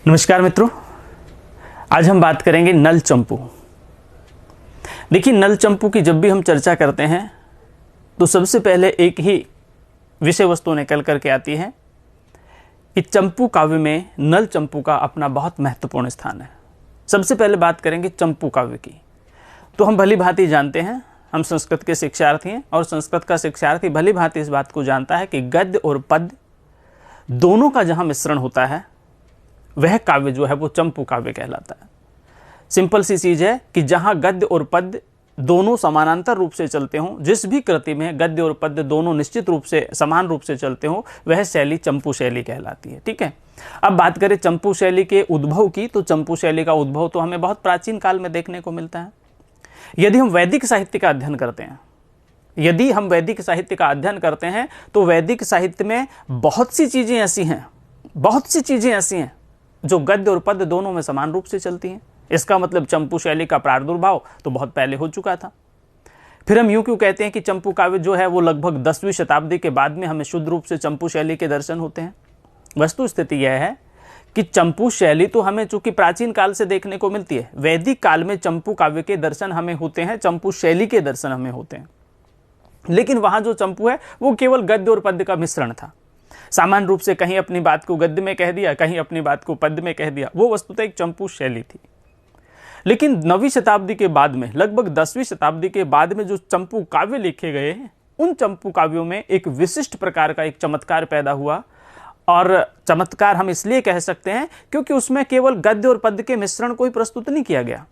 नमस्कार मित्रों, आज हम बात करेंगे नल चंपू। देखिए, नल चंपू की जब भी हम चर्चा करते हैं तो सबसे पहले एक ही विषय वस्तु निकल करके आती है कि चंपू काव्य में नल चंपू का अपना बहुत महत्वपूर्ण स्थान है। सबसे पहले बात करेंगे चंपू काव्य की। तो हम भली भांति जानते हैं, हम संस्कृत के शिक्षार्थी हैं और संस्कृत का शिक्षार्थी भली भांति इस बात को जानता है कि गद्य और पद्य दोनों का जहाँ मिश्रण होता है वह काव्य जो है वो चंपू काव्य कहलाता है। सिंपल सी चीज है कि जहां गद्य और पद्य दोनों समानांतर रूप से चलते हों, जिस भी कृति में गद्य और पद्य दोनों निश्चित रूप से समान रूप से चलते हों, वह शैली चंपू शैली कहलाती है। ठीक है, अब बात करें चंपू शैली के उद्भव की, तो चंपू शैली का उद्भव तो हमें बहुत प्राचीन काल में देखने को मिलता है। यदि हम वैदिक साहित्य का अध्ययन करते हैं, तो वैदिक साहित्य में बहुत सी चीजें ऐसी हैं जो गद्य और पद्य दोनों में समान रूप से चलती हैं। इसका मतलब चंपू शैली का प्रादुर्भाव तो बहुत पहले हो चुका था। फिर हम यूं क्यों कहते हैं कि चंपू काव्य जो है वो लगभग 10वीं शताब्दी के बाद में हमें शुद्ध रूप से चंपू शैली के दर्शन होते हैं। वस्तु स्थिति यह है कि चंपू शैली तो हमें चूंकि प्राचीन काल से देखने को मिलती है, वैदिक काल में चंपू काव्य के दर्शन हमें होते हैं, चंपू शैली के दर्शन हमें होते हैं। लेकिन वहां जो चंपू है वो केवल गद्य और पद्य का मिश्रण था। सामान्य रूप से कहीं अपनी बात को गद्य में कह दिया, कहीं अपनी बात को पद्य में कह दिया, वो वस्तुतः एक चंपू शैली थी। लेकिन 9वीं शताब्दी के बाद में, लगभग 10वीं शताब्दी के बाद में जो चंपू काव्य लिखे गए हैं, उन चंपू काव्यों में एक विशिष्ट प्रकार का एक चमत्कार पैदा हुआ। और चमत्कार हम इसलिए कह सकते हैं क्योंकि उसमें केवल गद्य और पद्य के मिश्रण को ही प्रस्तुत नहीं किया गया,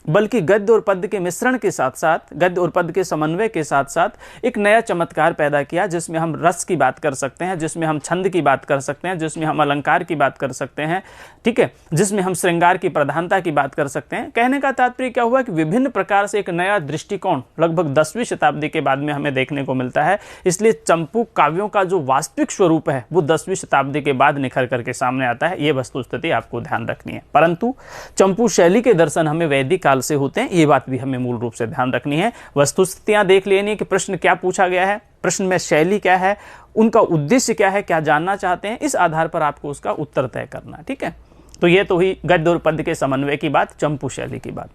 बल्कि गद्य और पद्य के मिश्रण के साथ साथ, गद्य और पद्य के समन्वय के साथ साथ एक नया चमत्कार पैदा किया, जिसमें हम रस की बात कर सकते हैं, जिसमें हम छंद की बात कर सकते हैं, जिसमें हम अलंकार की बात कर सकते हैं, ठीक है, जिसमें हम श्रृंगार की प्रधानता की बात कर सकते हैं। कहने का तात्पर्य क्या हुआ कि विभिन्न प्रकार से एक नया दृष्टिकोण लगभग 10वीं शताब्दी के बाद में हमें देखने को मिलता है। इसलिए चंपू काव्यों का जो वास्तविक स्वरूप है वो 10वीं शताब्दी के बाद निखर करके सामने आता है। ये वस्तु स्थिति आपको ध्यान रखनी है। परंतु चंपू शैली के दर्शन हमें वैदिक काल से होते हैं, ये बात भी हमें मूल रूप से ध्यान रखनी है। वस्तुस्थितियां देख लेनी है कि प्रश्न क्या पूछा गया है, प्रश्न में शैली क्या है, उनका उद्देश्य क्या है, क्या जानना चाहते हैं, इस आधार पर आपको उसका उत्तर तय करना है। ठीक है, तो ये तो हुई गद्य और पद्य के समन्वय की बात, चंपू शैली की बात।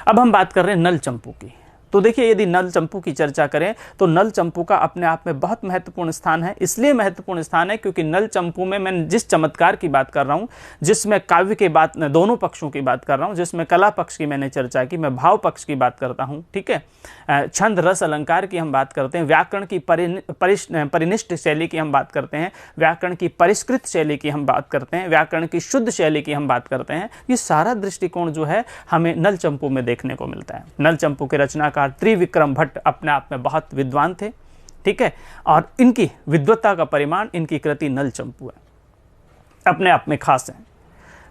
अब हम बात कर रहे हैं नल चंपू की। तो देखिए, यदि नल चंपू की चर्चा करें तो नल चंपू का अपने आप में बहुत महत्वपूर्ण स्थान है। इसलिए महत्वपूर्ण स्थान है क्योंकि नल चंपू में मैं जिस चमत्कार की बात कर रहा हूं, जिसमें काव्य की बात, दोनों पक्षों की बात कर रहा हूं, जिसमें कला पक्ष की मैंने चर्चा की, मैं भाव पक्ष की बात करता हूं, ठीक है, छंद रस अलंकार की हम बात करते हैं, व्याकरण की परिनिष्ठ शैली की हम बात करते हैं, व्याकरण की परिष्कृत शैली की हम बात करते हैं, व्याकरण की शुद्ध शैली की हम बात करते हैं। ये सारा दृष्टिकोण जो है हमें नल चंपू में देखने को मिलता है। नल चंपू के रचनाकार त्रिविक्रम भट्ट अपने आप में बहुत विद्वान थे, ठीक है, और इनकी विद्वत्ता का परिमाण, इनकी कृति नल चंपू है, अपने आप में खास है।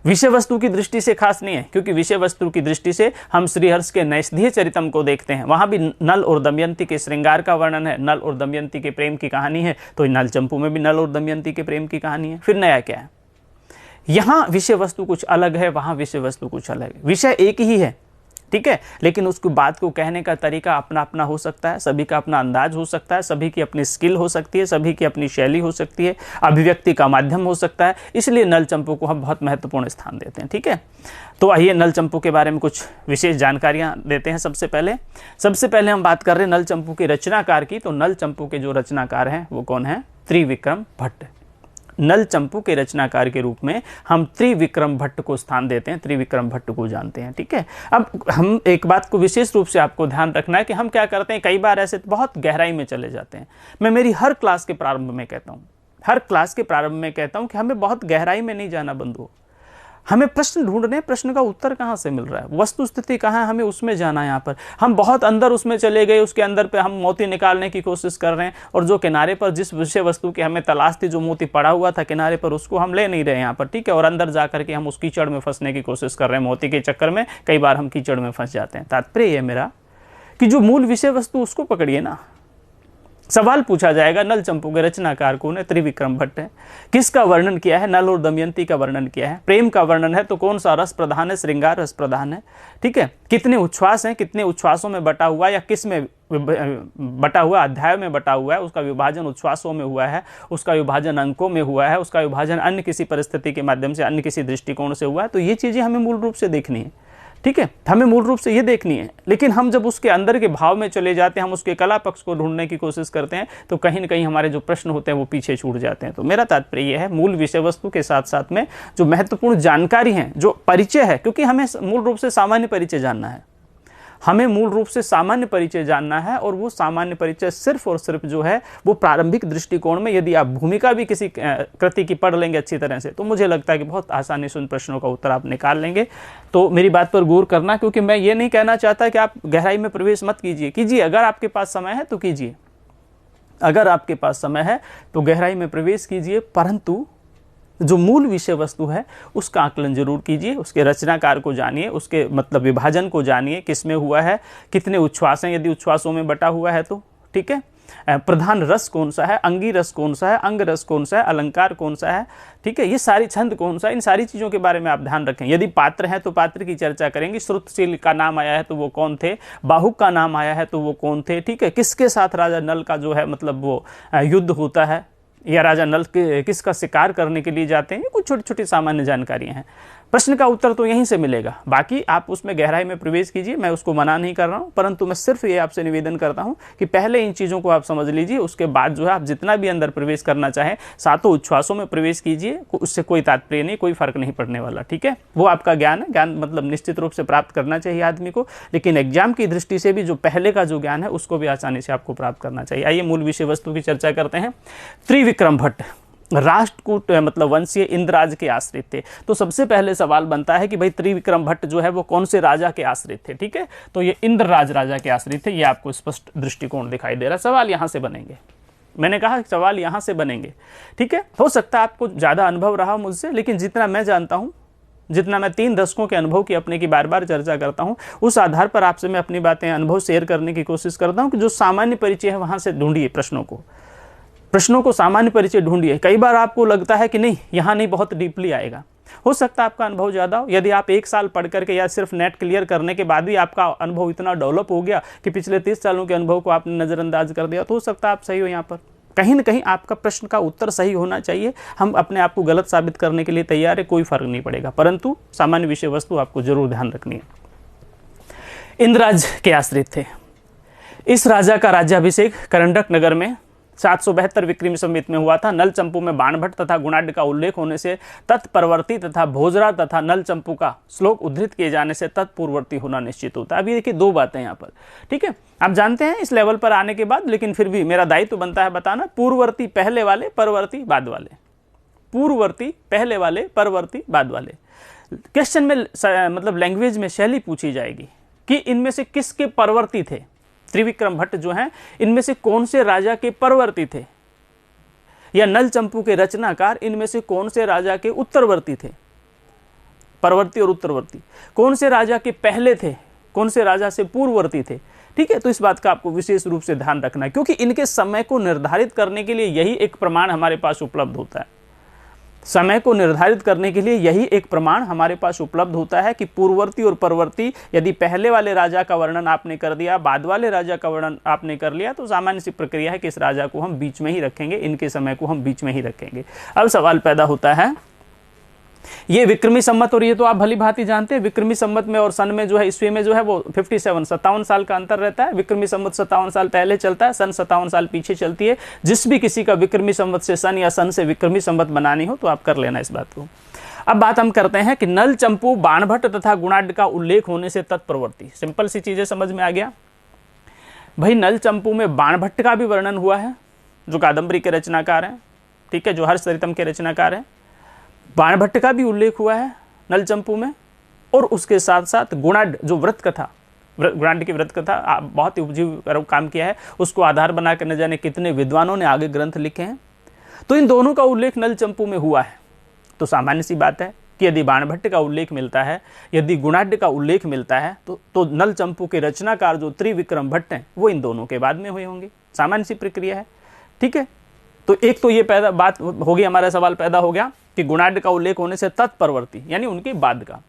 विषय वस्तु की दृष्टि से खास नहीं है, क्योंकि विषय वस्तु की दृष्टि से हम श्रीहर्ष के नैषधीय चरितम को देखते हैं, वहां भी नल और दमयंती के श्रृंगार का वर्णन है, नल और दमयंती के प्रेम की कहानी है। तो नल चंपू में भी नल और दमयंती के प्रेम की कहानी है। फिर नया क्या है? यहां विषय वस्तु कुछ अलग है, वहां विषय वस्तु कुछ अलग है। विषय एक ही है, ठीक है, लेकिन उसको बात को कहने का तरीका अपना अपना हो सकता है, सभी का अपना अंदाज हो सकता है, सभी की अपनी स्किल हो सकती है, सभी की अपनी शैली हो सकती है, अभिव्यक्ति का माध्यम हो सकता है। इसलिए नल चंपू को हम बहुत महत्वपूर्ण स्थान देते हैं। ठीक है, तो आइए नल चंपू के बारे में कुछ विशेष जानकारियां देते हैं। सबसे पहले हम बात कर रहे हैं नल चंपू के रचनाकार की। तो नल चंपू के जो रचनाकार हैं वो कौन है? त्रिविक्रम भट्ट। नल चंपू के रचनाकार के रूप में हम त्रिविक्रम भट्ट को स्थान देते हैं, त्रिविक्रम भट्ट को जानते हैं। ठीक है, अब हम एक बात को विशेष रूप से आपको ध्यान रखना है कि हम क्या करते हैं, कई बार ऐसे बहुत गहराई में चले जाते हैं। मैं मेरी हर क्लास के प्रारंभ में कहता हूं कि हमें बहुत गहराई में नहीं जाना बंधुओं। हमें प्रश्न ढूंढने, प्रश्न का उत्तर कहां से मिल रहा है, वस्तु स्थिति कहां है, हमें उसमें जाना है। यहाँ पर हम बहुत अंदर उसमें चले गए, उसके अंदर पे हम मोती निकालने की कोशिश कर रहे हैं, और जो किनारे पर जिस विषय वस्तु की हमें तलाश थी, जो मोती पड़ा हुआ था किनारे पर, उसको हम ले नहीं रहे यहाँ पर। ठीक है, और अंदर जाकर के हम उस कीचड़ में फंसने की कोशिश कर रहे हैं। मोती के चक्कर में कई बार हम कीचड़ में फंस जाते हैं। तात्पर्य यह मेरा कि जो मूल विषय वस्तु उसको पकड़िए ना, सवाल पूछा जाएगा नल चंपू के रचनाकार कौन है? त्रिविक्रम भट्ट है। किसका वर्णन किया है? नल और दमयंती का वर्णन किया है। प्रेम का वर्णन है तो कौन सा रस प्रधान है? श्रृंगार रस प्रधान है। ठीक है, कितने उच्छ्वास हैं, कितने उच्छ्वासों में बटा हुआ या किस में बटा हुआ, अध्याय में बटा हुआ है, उसका विभाजन उच्छ्वासों में हुआ है, उसका विभाजन अंकों में हुआ है, उसका विभाजन अन्य किसी परिस्थिति के माध्यम से, अन्य किसी दृष्टिकोण से हुआ है। तो ये चीजें हमें मूल रूप से देखनी है। ठीक है, हमें मूल रूप से ये देखनी है। लेकिन हम जब उसके अंदर के भाव में चले जाते हैं, हम उसके कला पक्ष को ढूंढने की कोशिश करते हैं, तो कहीं ना कहीं हमारे जो प्रश्न होते हैं वो पीछे छूट जाते हैं। तो मेरा तात्पर्य यह है, मूल विषय वस्तु के साथ साथ में जो महत्वपूर्ण जानकारी है, जो परिचय है, क्योंकि हमें मूल रूप से सामान्य परिचय जानना है, हमें मूल रूप से सामान्य परिचय जानना है। और वो सामान्य परिचय सिर्फ और सिर्फ जो है वो प्रारंभिक दृष्टिकोण में, यदि आप भूमिका भी किसी कृति की पढ़ लेंगे अच्छी तरह से, तो मुझे लगता है कि बहुत आसानी से उन प्रश्नों का उत्तर आप निकाल लेंगे। तो मेरी बात पर गौर करना, क्योंकि मैं ये नहीं कहना चाहता कि आप गहराई में प्रवेश मत कीजिए, अगर आपके पास समय है तो कीजिए, अगर आपके पास समय है तो गहराई में प्रवेश कीजिए, परंतु जो मूल विषय वस्तु है उसका आकलन जरूर कीजिए, उसके रचनाकार को जानिए, उसके मतलब विभाजन को जानिए, किसमें हुआ है, कितने उच्छ्वास हैं, यदि उच्छ्वासों में बटा हुआ है तो। ठीक है, प्रधान रस कौन सा है, अंगी रस कौन सा है, अंग रस कौन सा है, अलंकार कौन सा है। ठीक है, ये सारी छंद कौन सा है, इन सारी चीज़ों के बारे में आप ध्यान रखें। यदि पात्र हैं तो पात्र की चर्चा करेंगे, श्रुतशील का नाम आया है तो वो कौन थे, बाहुक का नाम आया है तो वो कौन थे। ठीक है, किसके साथ राजा नल का जो है मतलब वो युद्ध होता है, या राजा नल किसका शिकार करने के लिए जाते हैं, कुछ छोटी छोटी सामान्य जानकारियां हैं। प्रश्न का उत्तर तो यहीं से मिलेगा, बाकी आप उसमें गहराई में प्रवेश कीजिए, मैं उसको मना नहीं कर रहा हूं, परंतु मैं सिर्फ ये आपसे निवेदन करता हूं कि पहले इन चीज़ों को आप समझ लीजिए, उसके बाद जो है आप जितना भी अंदर प्रवेश करना चाहें, सातों उच्छ्वासों में प्रवेश कीजिए, उससे कोई तात्पर्य नहीं, कोई फर्क नहीं पड़ने वाला। ठीक है, वो आपका ज्ञान है, ज्ञान मतलब निश्चित रूप से प्राप्त करना चाहिए आदमी को, लेकिन एग्जाम की दृष्टि से भी जो पहले का जो ज्ञान है उसको भी आसानी से आपको प्राप्त करना चाहिए। आइए मूल विषय वस्तु की चर्चा करते हैं। त्रिविक्रम भट्ट राष्ट्रकूट मतलब वंशीय इंद्रराज के आश्रित थे। तो सबसे पहले सवाल बनता है कि भाई त्रिविक्रम भट्ट जो है वो कौन से राजा के आश्रित थे। ठीक है, तो ये इंद्रराज राजा के आश्रित थे, ये आपको स्पष्ट दृष्टिकोण दिखाई दे रहा है। सवाल यहां से बनेंगे, मैंने कहा सवाल यहां से बनेंगे। ठीक है, हो सकता है आपको ज्यादा अनुभव रहा मुझसे, लेकिन जितना मैं जानता हूं, जितना मैं 3 दशकों के अनुभव की अपने की बार बार चर्चा करता हूं, उस आधार पर आपसे मैं अपनी बातें अनुभव शेयर करने की कोशिश करता हूं कि जो सामान्य परिचय है वहां से ढूंढिए प्रश्नों को सामान्य परिचय ढूंढिए। कई बार आपको लगता है कि नहीं यहाँ नहीं, बहुत डीपली आएगा, हो सकता है आपका अनुभव ज़्यादा हो। यदि आप 1 साल पढ़ करके या सिर्फ नेट क्लियर करने के बाद भी आपका अनुभव इतना डेवलप हो गया कि पिछले 30 सालों के अनुभव को आपने नज़रअंदाज कर दिया, तो हो सकता है आप सही हो। यहाँ पर कहीं ना कहीं आपका प्रश्न का उत्तर सही होना चाहिए। हम अपने आप को गलत साबित करने के लिए तैयार है, कोई फर्क नहीं पड़ेगा, परंतु सामान्य विषय वस्तु आपको जरूर ध्यान रखनी है। इंद्रराज के आश्रित थे। इस राजा का राज्याभिषेक करंडक नगर में 772 विक्रमी संवत में हुआ था। नल चंपू में बाणभट्ट तथा गुणाढ्य का उल्लेख होने से तत्परवर्ती तथा भोजरा तथा नल चंपू का श्लोक उद्धृत किए जाने से तत्पूर्ववर्ती होना निश्चित होता है। अभी देखिए 2 बातें यहाँ पर। ठीक है, आप जानते हैं इस लेवल पर आने के बाद, लेकिन फिर भी मेरा दायित्व बनता है बताना, पूर्ववर्ती पहले वाले, परवर्ती बाद वाले, पूर्ववर्ती पहले वाले, परवर्ती बाद वाले। क्वेश्चन में मतलब लैंग्वेज में शैली पूछी जाएगी कि इनमें से किसके परवर्ती थे। त्रिविक्रम भट्ट जो हैं, इनमें से कौन से राजा के परवर्ती थे, या नल चंपू के रचनाकार इनमें से कौन से राजा के उत्तरवर्ती थे। परवर्ती और उत्तरवर्ती, कौन से राजा के पहले थे, कौन से राजा से पूर्ववर्ती थे। ठीक है, तो इस बात का आपको विशेष रूप से ध्यान रखना है, क्योंकि इनके समय को निर्धारित करने के लिए यही एक प्रमाण हमारे पास उपलब्ध होता है। समय को निर्धारित करने के लिए यही एक प्रमाण हमारे पास उपलब्ध होता है कि पूर्ववर्ती और परवर्ती, यदि पहले वाले राजा का वर्णन आपने कर दिया, बाद वाले राजा का वर्णन आपने कर लिया, तो सामान्य सी प्रक्रिया है कि इस राजा को हम बीच में ही रखेंगे, इनके समय को हम बीच में ही रखेंगे। अब सवाल पैदा होता है, ये विक्रमी संवत, और ये तो आप भली भांति जानते हैं, विक्रमी संवत में और सन में जो है, ईस्वी में जो है वो 57 साल का अंतर रहता है। विक्रमी संवत 57 साल पहले चलता है, सन 57 साल पीछे चलती है। जिस भी किसी का विक्रमी संवत से सन या सन से विक्रमी संवत बनानी हो तो आप कर लेना इस बात को। अब बात हम करते हैं कि नल चंपू बाणभट्ट तथा गुणाढ्य का उल्लेख होने से तत्प्रवर्ती। सिंपल सी चीजें समझ में आ गया भाई। नल चंपू में बाणभट्ट का भी वर्णन हुआ है, जो कादंबरी के रचनाकार हैं। ठीक है, जो हर्षचरितम के रचनाकार हैं। बाणभट्ट का भी उल्लेख हुआ है नल चंपू में, और उसके साथ साथ गुणाढ्य जो व्रत कथा, गुणाढ्य की व्रत कथा बहुत ही उपजीवी काम किया है, उसको आधार बनाकर न जाने कितने विद्वानों ने आगे ग्रंथ लिखे हैं। तो इन दोनों का उल्लेख नल चंपू में हुआ है। तो सामान्य सी बात है कि यदि बाणभट्ट का उल्लेख मिलता है, यदि गुणाढ्य का उल्लेख मिलता है, तो नल चंपू के रचनाकार जो त्रिविक्रम भट्ट हैं वो इन दोनों के बाद में हुए होंगे। सामान्य सी प्रक्रिया है, ठीक है। तो एक तो ये पैदा बात होगी, हमारा सवाल पैदा हो गया कि गुणाढ्य का उल्लेख होने से तत्परवर्ती यानी उनके बाद का,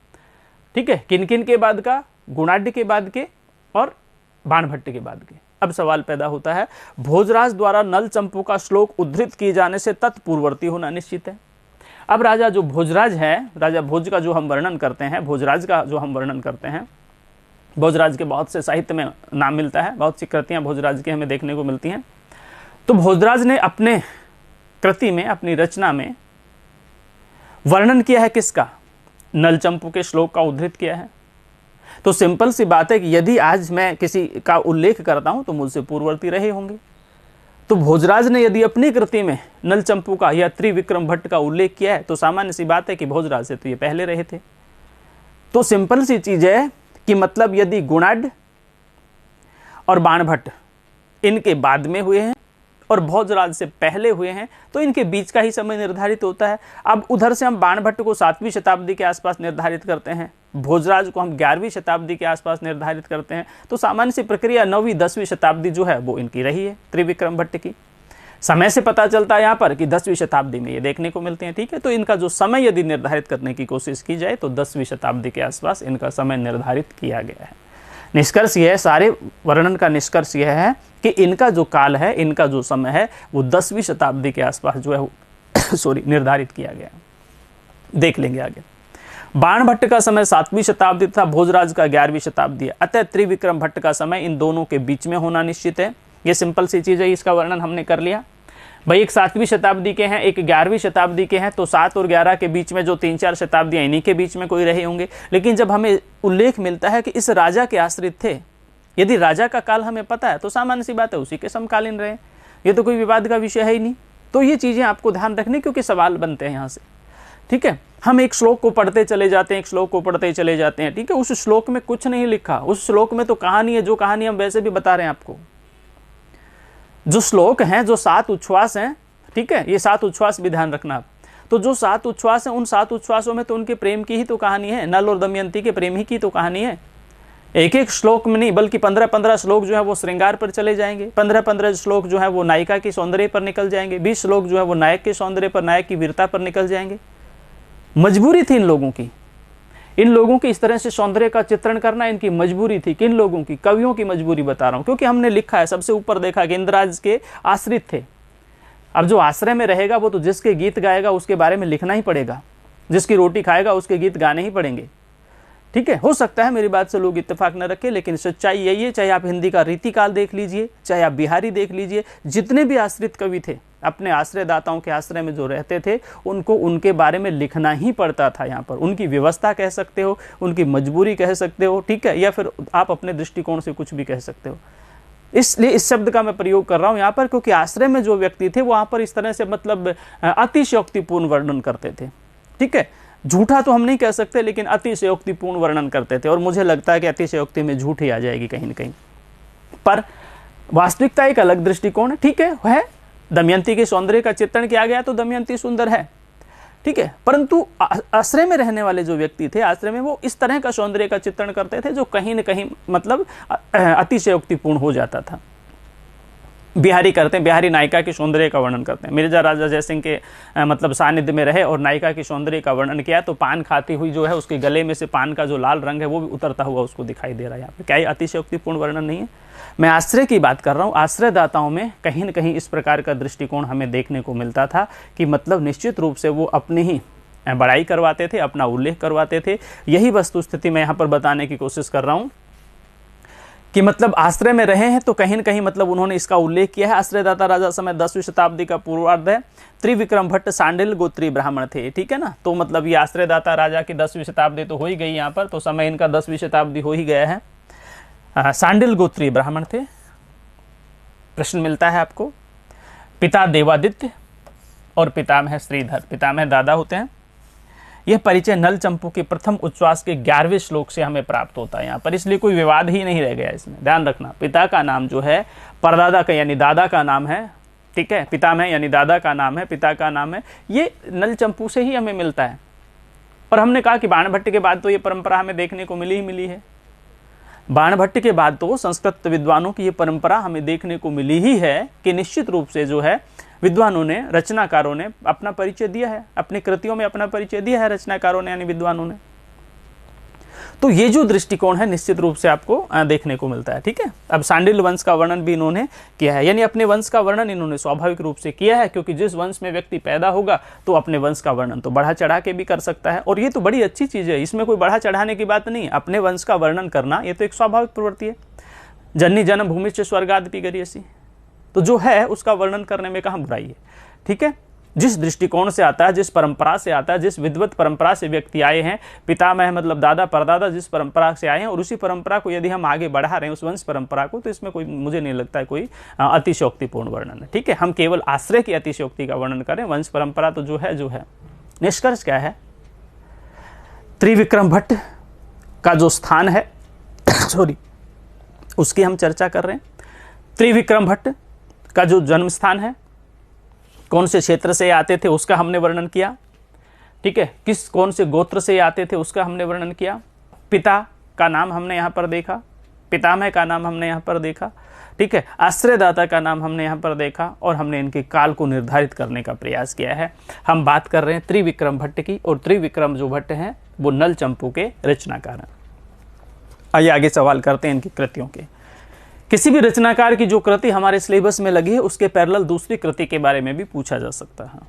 ठीक है, किन किन के बाद का, गुणाढ्य के बाद के और बाणभट्ट के बाद के। अब सवाल पैदा होता है, भोजराज द्वारा नल चंपू का श्लोक उद्धृत किए जाने से तत्पूर्ववर्ती होना निश्चित है। अब राजा जो भोजराज है, राजा भोज का जो हम वर्णन करते हैं, भोजराज का जो हम वर्णन करते हैं, भोजराज के बहुत से साहित्य में नाम मिलता है, बहुत सी कृतियां भोजराज की हमें देखने को मिलती हैं। तो भोजराज ने अपने कृति में, अपनी रचना में वर्णन किया है किसका? नल चंपू के श्लोक का उद्धृत किया है। तो सिंपल सी बात है कि यदि आज मैं किसी का उल्लेख करता हूं तो मुझसे पूर्ववर्ती रहे होंगे। तो भोजराज ने यदि अपनी कृति में नल चंपू का या त्रिविक्रम भट्ट का उल्लेख किया है तो सामान्य सी बात है कि भोजराज से तो ये पहले रहे थे। तो सिंपल सी चीज है कि मतलब यदि गुणाढ्य और बाणभट्ट इनके बाद में हुए हैं और भोजराज से पहले हुए हैं तो इनके बीच का ही समय निर्धारित होता है। अब उधर से हम बाणभट्ट को 7वीं शताब्दी के आसपास निर्धारित करते हैं, भोजराज को हम 11वीं शताब्दी के आसपास निर्धारित करते हैं, तो सामान्य सी प्रक्रिया 9वीं 10वीं शताब्दी जो है वो इनकी रही है त्रिविक्रम भट्ट की। समय से पता चलता है यहाँ पर कि 10वीं शताब्दी में ये देखने को मिलते हैं, ठीक है। तो इनका जो समय यदि निर्धारित करने की कोशिश की जाए तो 10वीं शताब्दी के आसपास इनका समय निर्धारित किया गया है। निष्कर्ष यह है, सारे वर्णन का निष्कर्ष यह है कि इनका जो काल है, इनका जो समय है वो 10वीं शताब्दी के आसपास जो है निर्धारित किया गया। देख लेंगे आगे। बाणभट्ट का समय 7वीं शताब्दी था, भोजराज का 11वीं शताब्दी है, अतः त्रिविक्रम भट्ट का समय इन दोनों के बीच में होना निश्चित है। ये सिंपल सी चीज है, इसका वर्णन हमने कर लिया। भाई एक 7वीं शताब्दी के हैं, एक 11वीं शताब्दी के हैं, तो 7 और 11 के बीच में जो 3-4 शताब्दियां इन्हीं के बीच में कोई रहे होंगे। लेकिन जब हमें उल्लेख मिलता है कि इस राजा के आश्रित थे, यदि राजा का काल हमें पता है तो सामान्य सी बात है उसी के समकालीन रहे, ये तो कोई विवाद का विषय है ही नहीं। तो ये चीजें आपको ध्यान रखनी, क्योंकि सवाल बनते हैं यहाँ से, ठीक है। हम एक श्लोक को पढ़ते चले जाते हैं, एक श्लोक को पढ़ते चले जाते हैं, ठीक है। उस श्लोक में कुछ नहीं लिखा, उस श्लोक में तो कहानी है, जो कहानी हम वैसे भी बता रहे हैं आपको। जो श्लोक हैं, जो 7 उच्छ्वास हैं, ठीक है, ये 7 उच्छ्वास भी ध्यान रखना आप। तो जो 7 उच्छ्वास हैं, उन 7 उच्छ्वासों में तो उनके प्रेम की ही तो कहानी है, नल और दमयंती के प्रेम ही की तो कहानी है। एक एक श्लोक में नहीं, बल्कि 15-15 श्लोक जो है वो श्रृंगार पर चले जाएंगे, 15-15 श्लोक जो है वो नायिका के सौंदर्य पर निकल जाएंगे, 20 श्लोक जो है वो नायक के सौंदर्य पर, नायक की वीरता पर निकल जाएंगे। मजबूरी थी इन लोगों की, इन लोगों की इस तरह से सौंदर्य का चित्रण करना इनकी मजबूरी थी। किन लोगों की? कवियों की मजबूरी बता रहा हूं, क्योंकि हमने लिखा है, सबसे ऊपर देखा कि इंद्रराज के आश्रित थे। अब जो आश्रय में रहेगा वो तो जिसके गीत गाएगा उसके बारे में लिखना ही पड़ेगा, जिसकी रोटी खाएगा उसके गीत गाने ही पड़ेंगे, ठीक है। हो सकता है मेरी बात से लोग इत्तेफाक न रखें, लेकिन सच्चाई यही है। चाहे आप हिंदी का रीतिकाल देख लीजिए, चाहे आप बिहारी देख लीजिए, जितने भी आश्रित कवि थे, अपने आश्रयदाताओं के आश्रय में जो रहते थे, उनको उनके बारे में लिखना ही पड़ता था। यहाँ पर उनकी व्यवस्था कह सकते हो, उनकी मजबूरी कह सकते हो, ठीक है, या फिर आप अपने दृष्टिकोण से कुछ भी कह सकते हो। इसलिए इस शब्द का मैं प्रयोग कर रहा हूं यहाँ पर, क्योंकि आश्रय में जो व्यक्ति थे वहां पर इस तरह से मतलब अतिशयोक्तिपूर्ण वर्णन करते थे, ठीक है। झूठा तो हम नहीं कह सकते, लेकिन अतिशयोक्तिपूर्ण वर्णन करते थे, और मुझे लगता है कि अतिशयोक्ति में झूठ ही आ जाएगी कहीं ना कहीं। पर वास्तविकता एक अलग दृष्टिकोण है, ठीक है। दमयंती के सौंदर्य का चित्रण किया गया तो दमयंती सुंदर है, ठीक है, परंतु आश्रय में रहने वाले जो व्यक्ति थे, आश्रय में वो इस तरह का सौंदर्य का चित्रण करते थे जो कहीं न कहीं मतलब अतिशयोक्तिपूर्ण हो जाता था। बिहारी करते हैं, बिहारी नायिका के सौंदर्य का वर्णन करते हैं। मिर्जा राजा जयसिंह के मतलब सानिध्य में रहे और नायिका के सौंदर्य का वर्णन किया, तो पान खाती हुई जो है उसके गले में से पान का जो लाल रंग है वो भी उतरता हुआ उसको दिखाई दे रहा है यहाँ पे। क्या ये अतिशयोक्तिपूर्ण वर्णन नहीं है? मैं आश्रय की बात कर रहा हूँ। आश्रयदाताओं में कहीं न कहीं इस प्रकार का दृष्टिकोण हमें देखने को मिलता था कि मतलब निश्चित रूप से वो अपनी ही बड़ाई करवाते थे, अपना उल्लेख करवाते थे। यही वस्तु स्थिति मैं यहाँ पर बताने की कोशिश कर रहा हूँ कि मतलब आश्रय में रहे हैं तो कहीं न कहीं मतलब उन्होंने इसका उल्लेख किया है। आश्रयदाता राजा समय 10वीं शताब्दी का पूर्वार्ध है। त्रिविक्रम भट्ट सांडिल गोत्री ब्राह्मण थे, ठीक है ना। तो मतलब ये आश्रयदाता राजा की 10वीं शताब्दी तो हो ही गई यहाँ पर, तो समय इनका 10वीं शताब्दी हो ही गया है। सांडिल गोत्री ब्राह्मण थे। प्रश्न मिलता है आपको, पिता देवादित्य और पितामह श्रीधर, पितामह दादा होते हैं। यह परिचय नल चंपू के प्रथम उच्छ्वास के 11वें श्लोक से हमें प्राप्त होता है यहाँ पर, इसलिए कोई विवाद ही नहीं रह गया इसमें। ध्यान रखना, पिता का नाम जो है परदादा का यानी दादा का नाम है, ठीक है, पितामह यानी दादा का नाम है, पिता का नाम है, ये नल चंपू से ही हमें मिलता है। और हमने कहा कि बाणभट्ट के बाद तो ये परंपरा हमें देखने को मिली ही मिली है। बाणभट्ट के बाद तो संस्कृत विद्वानों की ये परंपरा हमें देखने को मिली ही है कि निश्चित रूप से जो है विद्वानों ने, रचनाकारों ने अपना परिचय दिया है, अपनी कृतियों में अपना परिचय दिया है रचनाकारों ने यानी विद्वानों ने। तो ये जो दृष्टिकोण है निश्चित रूप से आपको देखने को मिलता है। ठीक है, अब शांडिल्य वंश का वर्णन भी इन्होंने किया है, यानी अपने वंश का वर्णन इन्होंने स्वाभाविक रूप से किया है, क्योंकि जिस वंश में व्यक्ति पैदा होगा तो अपने वंश का वर्णन तो बढ़ा चढ़ा के भी कर सकता है, और ये तो बड़ी अच्छी चीज है, इसमें कोई बढ़ा चढ़ाने की बात नहीं। अपने वंश का वर्णन करना ये तो एक स्वाभाविक प्रवृत्ति है। जन्नी जन्म भूमि से स्वर्गादपि गरीयसी, तो जो है उसका वर्णन करने में कहाँ बुराई है। ठीक है, जिस दृष्टिकोण से आता है, जिस परंपरा से आता है, जिस विद्वत परंपरा से व्यक्ति आए हैं, पितामह मतलब दादा परदादा जिस परंपरा से आए हैं, और उसी परंपरा को यदि हम आगे बढ़ा रहे हैं उस वंश परंपरा को, तो इसमें कोई, मुझे नहीं लगता है कोई अतिशयोक्तिपूर्ण वर्णन है। ठीक है, हम केवल आश्रय की अतिशयोक्ति का वर्णन करें, वंश परंपरा तो जो है। निष्कर्ष क्या है, त्रिविक्रम भट्ट का जो स्थान है सॉरी उसकी हम चर्चा कर रहे हैं। त्रिविक्रम भट्ट का जो जन्म स्थान है, कौन से क्षेत्र से आते थे उसका हमने वर्णन किया। ठीक है, कौन से गोत्र से आते थे उसका हमने वर्णन किया। पिता का नाम हमने यहाँ पर देखा, पितामह का नाम हमने यहाँ पर देखा। ठीक है, आश्रयदाता का नाम हमने यहाँ पर देखा, और हमने इनके काल को निर्धारित करने का प्रयास किया है। हम बात कर रहे हैं त्रिविक्रम भट्ट की, और त्रिविक्रम जो भट्ट हैं वो नल चंपू के रचनाकार हैं। आइए आगे सवाल करते हैं इनकी कृतियों के। किसी भी रचनाकार की जो कृति हमारे सिलेबस में लगी है उसके पैरेलल दूसरी कृति के बारे में भी पूछा जा सकता है,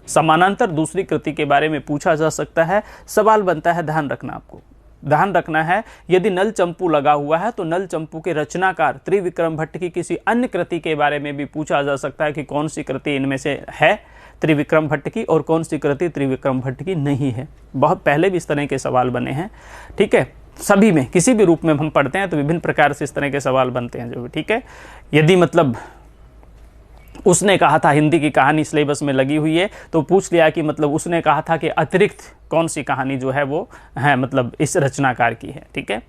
समानांतर दूसरी कृति के बारे में पूछा जा सकता है। सवाल बनता है, ध्यान रखना, आपको ध्यान रखना है, यदि नल चंपू लगा हुआ है तो नल चंपू के रचनाकार त्रिविक्रम भट्ट की किसी अन्य कृति के बारे में भी पूछा जा सकता है कि कौन सी कृति इनमें से है त्रिविक्रम भट्ट की और कौन सी कृति त्रिविक्रम भट्ट की नहीं है। बहुत पहले भी इस तरह के सवाल बने हैं। ठीक है, सभी में किसी भी रूप में हम पढ़ते हैं तो विभिन्न प्रकार से इस तरह के सवाल बनते हैं जो भी। ठीक है, यदि मतलब उसने कहा था हिंदी की कहानी सिलेबस में लगी हुई है तो पूछ लिया कि मतलब उसने कहा था कि अतिरिक्त कौन सी कहानी जो है वो है मतलब इस रचनाकार की है। ठीक है,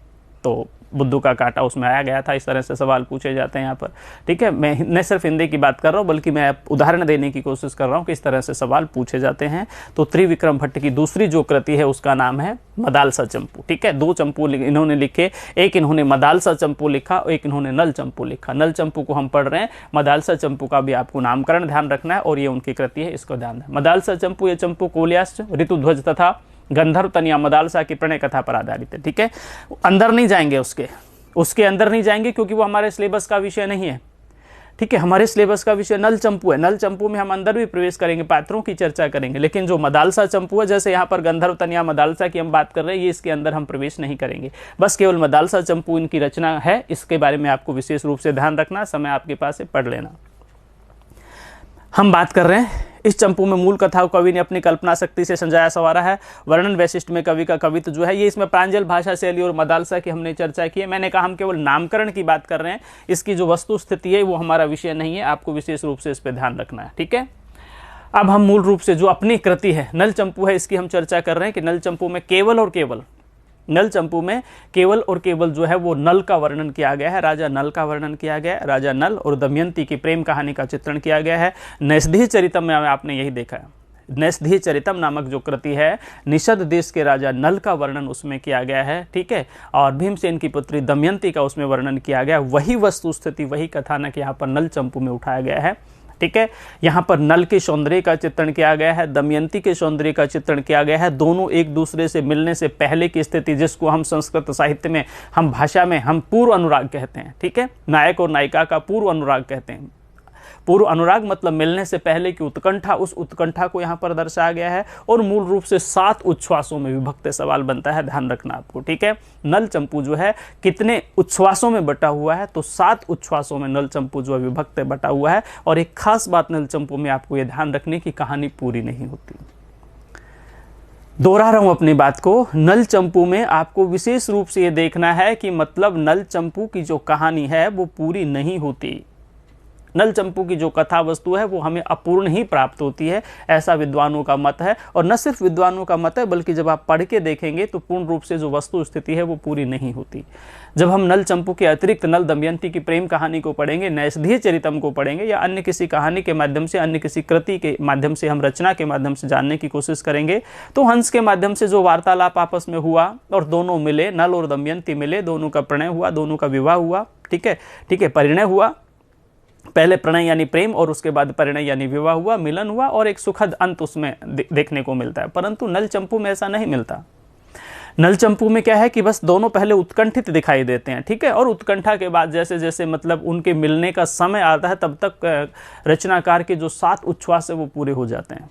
तो बुद्धू का कांटा उसमें आया गया था, इस तरह से सवाल पूछे जाते हैं यहाँ पर। ठीक है, मैं न सिर्फ हिंदी की बात कर रहा हूँ बल्कि मैं उदाहरण देने की कोशिश कर रहा हूँ कि इस तरह से सवाल पूछे जाते हैं। तो त्रिविक्रम भट्ट की दूसरी जो कृति है उसका नाम है मदालसा चंपू। ठीक है, दो चंपू इन्होंने लिखे, एक इन्होंने मदालसा चंपू लिखा और एक इन्होंने नल चंपू लिखा। नल चंपू को हम पढ़ रहे हैं, मदालसा चंपू का भी आपको नामकरण ध्यान रखना है और ये उनकी कृति है, इसको ध्यान है। मदालसा चंपू, ये चंपू कोल्याश्च, ऋतुध्वज तथा गंधर्व तनिया मदालसा की प्रणय कथा पर आधारित है। ठीक है, अंदर नहीं जाएंगे, उसके अंदर नहीं जाएंगे क्योंकि वो हमारे सिलेबस का विषय नहीं है। ठीक है, हमारे सिलेबस का विषय नल चंपू है। नल चंपू में हम अंदर भी प्रवेश करेंगे, पात्रों की चर्चा करेंगे, लेकिन जो मदालसा चंपू है, जैसे यहाँ पर गंधर्व तनिया मदालसा की हम बात कर रहे हैं, ये इसके अंदर हम प्रवेश नहीं करेंगे। बस केवल मदालसा चंपू इनकी रचना है, इसके बारे में आपको विशेष रूप से ध्यान रखना, समय आपके पास है, पढ़ लेना। हम बात कर रहे हैं इस चंपू में मूल कथा को कवि ने अपनी कल्पना शक्ति से संजाया संवारा है। वर्णन वैशिष्ट में कवि का कवित्व जो है ये इसमें प्रांजल भाषा शैली और मदालसा की हमने चर्चा की है। मैंने कहा हम केवल नामकरण की बात कर रहे हैं, इसकी जो वस्तु स्थिति है वो हमारा विषय नहीं है, आपको विशेष रूप से इस पर ध्यान रखना है। ठीक है, अब हम मूल रूप से जो अपनी कृति है नल चंपू है इसकी हम चर्चा कर रहे हैं कि नल चंपू में केवल और केवल, नल चंपू में केवल और केवल जो है वो नल का वर्णन किया गया है, राजा नल का वर्णन किया गया है। राजा नल और दमयंती की प्रेम कहानी का चित्रण किया गया है। नैषधीय चरितम में आपने यही देखा है, नैषधीय चरितम नामक जो कृति है, निषद देश के राजा नल का वर्णन उसमें किया गया है। ठीक है, और भीमसेन की पुत्री दमयंती का उसमें वर्णन किया गया। वही वस्तु स्थिति, वही कथानक यहाँ पर नल चंपू में उठाया गया है। ठीक है, यहाँ पर नल के सौंदर्य का चित्रण किया गया है, दमयंती के सौंदर्य का चित्रण किया गया है। दोनों एक दूसरे से मिलने से पहले की स्थिति, जिसको हम संस्कृत साहित्य में, हम भाषा में हम पूर्व अनुराग कहते हैं। ठीक है, नायक और नायिका का पूर्व अनुराग कहते हैं। पूर्व अनुराग मतलब मिलने से पहले की उत्कंठा, उस उत्कंठा को यहाँ पर दर्शाया गया है। और मूल रूप से 7 उच्छ्वासों में विभक्त सवाल बनता है, ध्यान रखना आपको। ठीक है, नल चंपू जो है कितने उच्छ्वासों में बटा हुआ है, तो 7 उच्छ्वासों में नल चंपू जो है विभक्त बटा हुआ है। और एक खास बात नल चंपू में आपको यह ध्यान रखने की कहानी पूरी नहीं होती। दोहरा रहा हूं अपनी बात को, नल चंपू में आपको विशेष रूप से यह देखना है कि मतलब नल चंपू की जो कहानी है वो पूरी नहीं होती। नल चंपू की जो कथा वस्तु है वो हमें अपूर्ण ही प्राप्त होती है, ऐसा विद्वानों का मत है। और न सिर्फ विद्वानों का मत है बल्कि जब आप पढ़ के देखेंगे तो पूर्ण रूप से जो वस्तु स्थिति है वो पूरी नहीं होती। जब हम नल चंपू के अतिरिक्त नल दमयंती की प्रेम कहानी को पढ़ेंगे, नैषधीय चरितम को पढ़ेंगे या अन्य किसी कहानी के माध्यम से, अन्य किसी कृति के माध्यम से, हम रचना के माध्यम से जानने की कोशिश करेंगे, तो हंस के माध्यम से जो वार्तालाप आपस में हुआ और दोनों मिले, नल और दमयंती मिले, दोनों का प्रणय हुआ, दोनों का विवाह हुआ, ठीक है, परिणय हुआ, पहले प्रणय यानी प्रेम और उसके बाद परिणय यानी विवाह हुआ, मिलन हुआ और एक सुखद अंत उसमें देखने को मिलता है। परंतु नल चंपू में ऐसा नहीं मिलता। नल चंपू में क्या है कि बस दोनों पहले उत्कंठित दिखाई देते हैं, ठीक है, और उत्कंठा के बाद जैसे जैसे मतलब उनके मिलने का समय आता है तब तक रचनाकार के जो 7 उच्छ्वास है वो पूरे हो जाते हैं।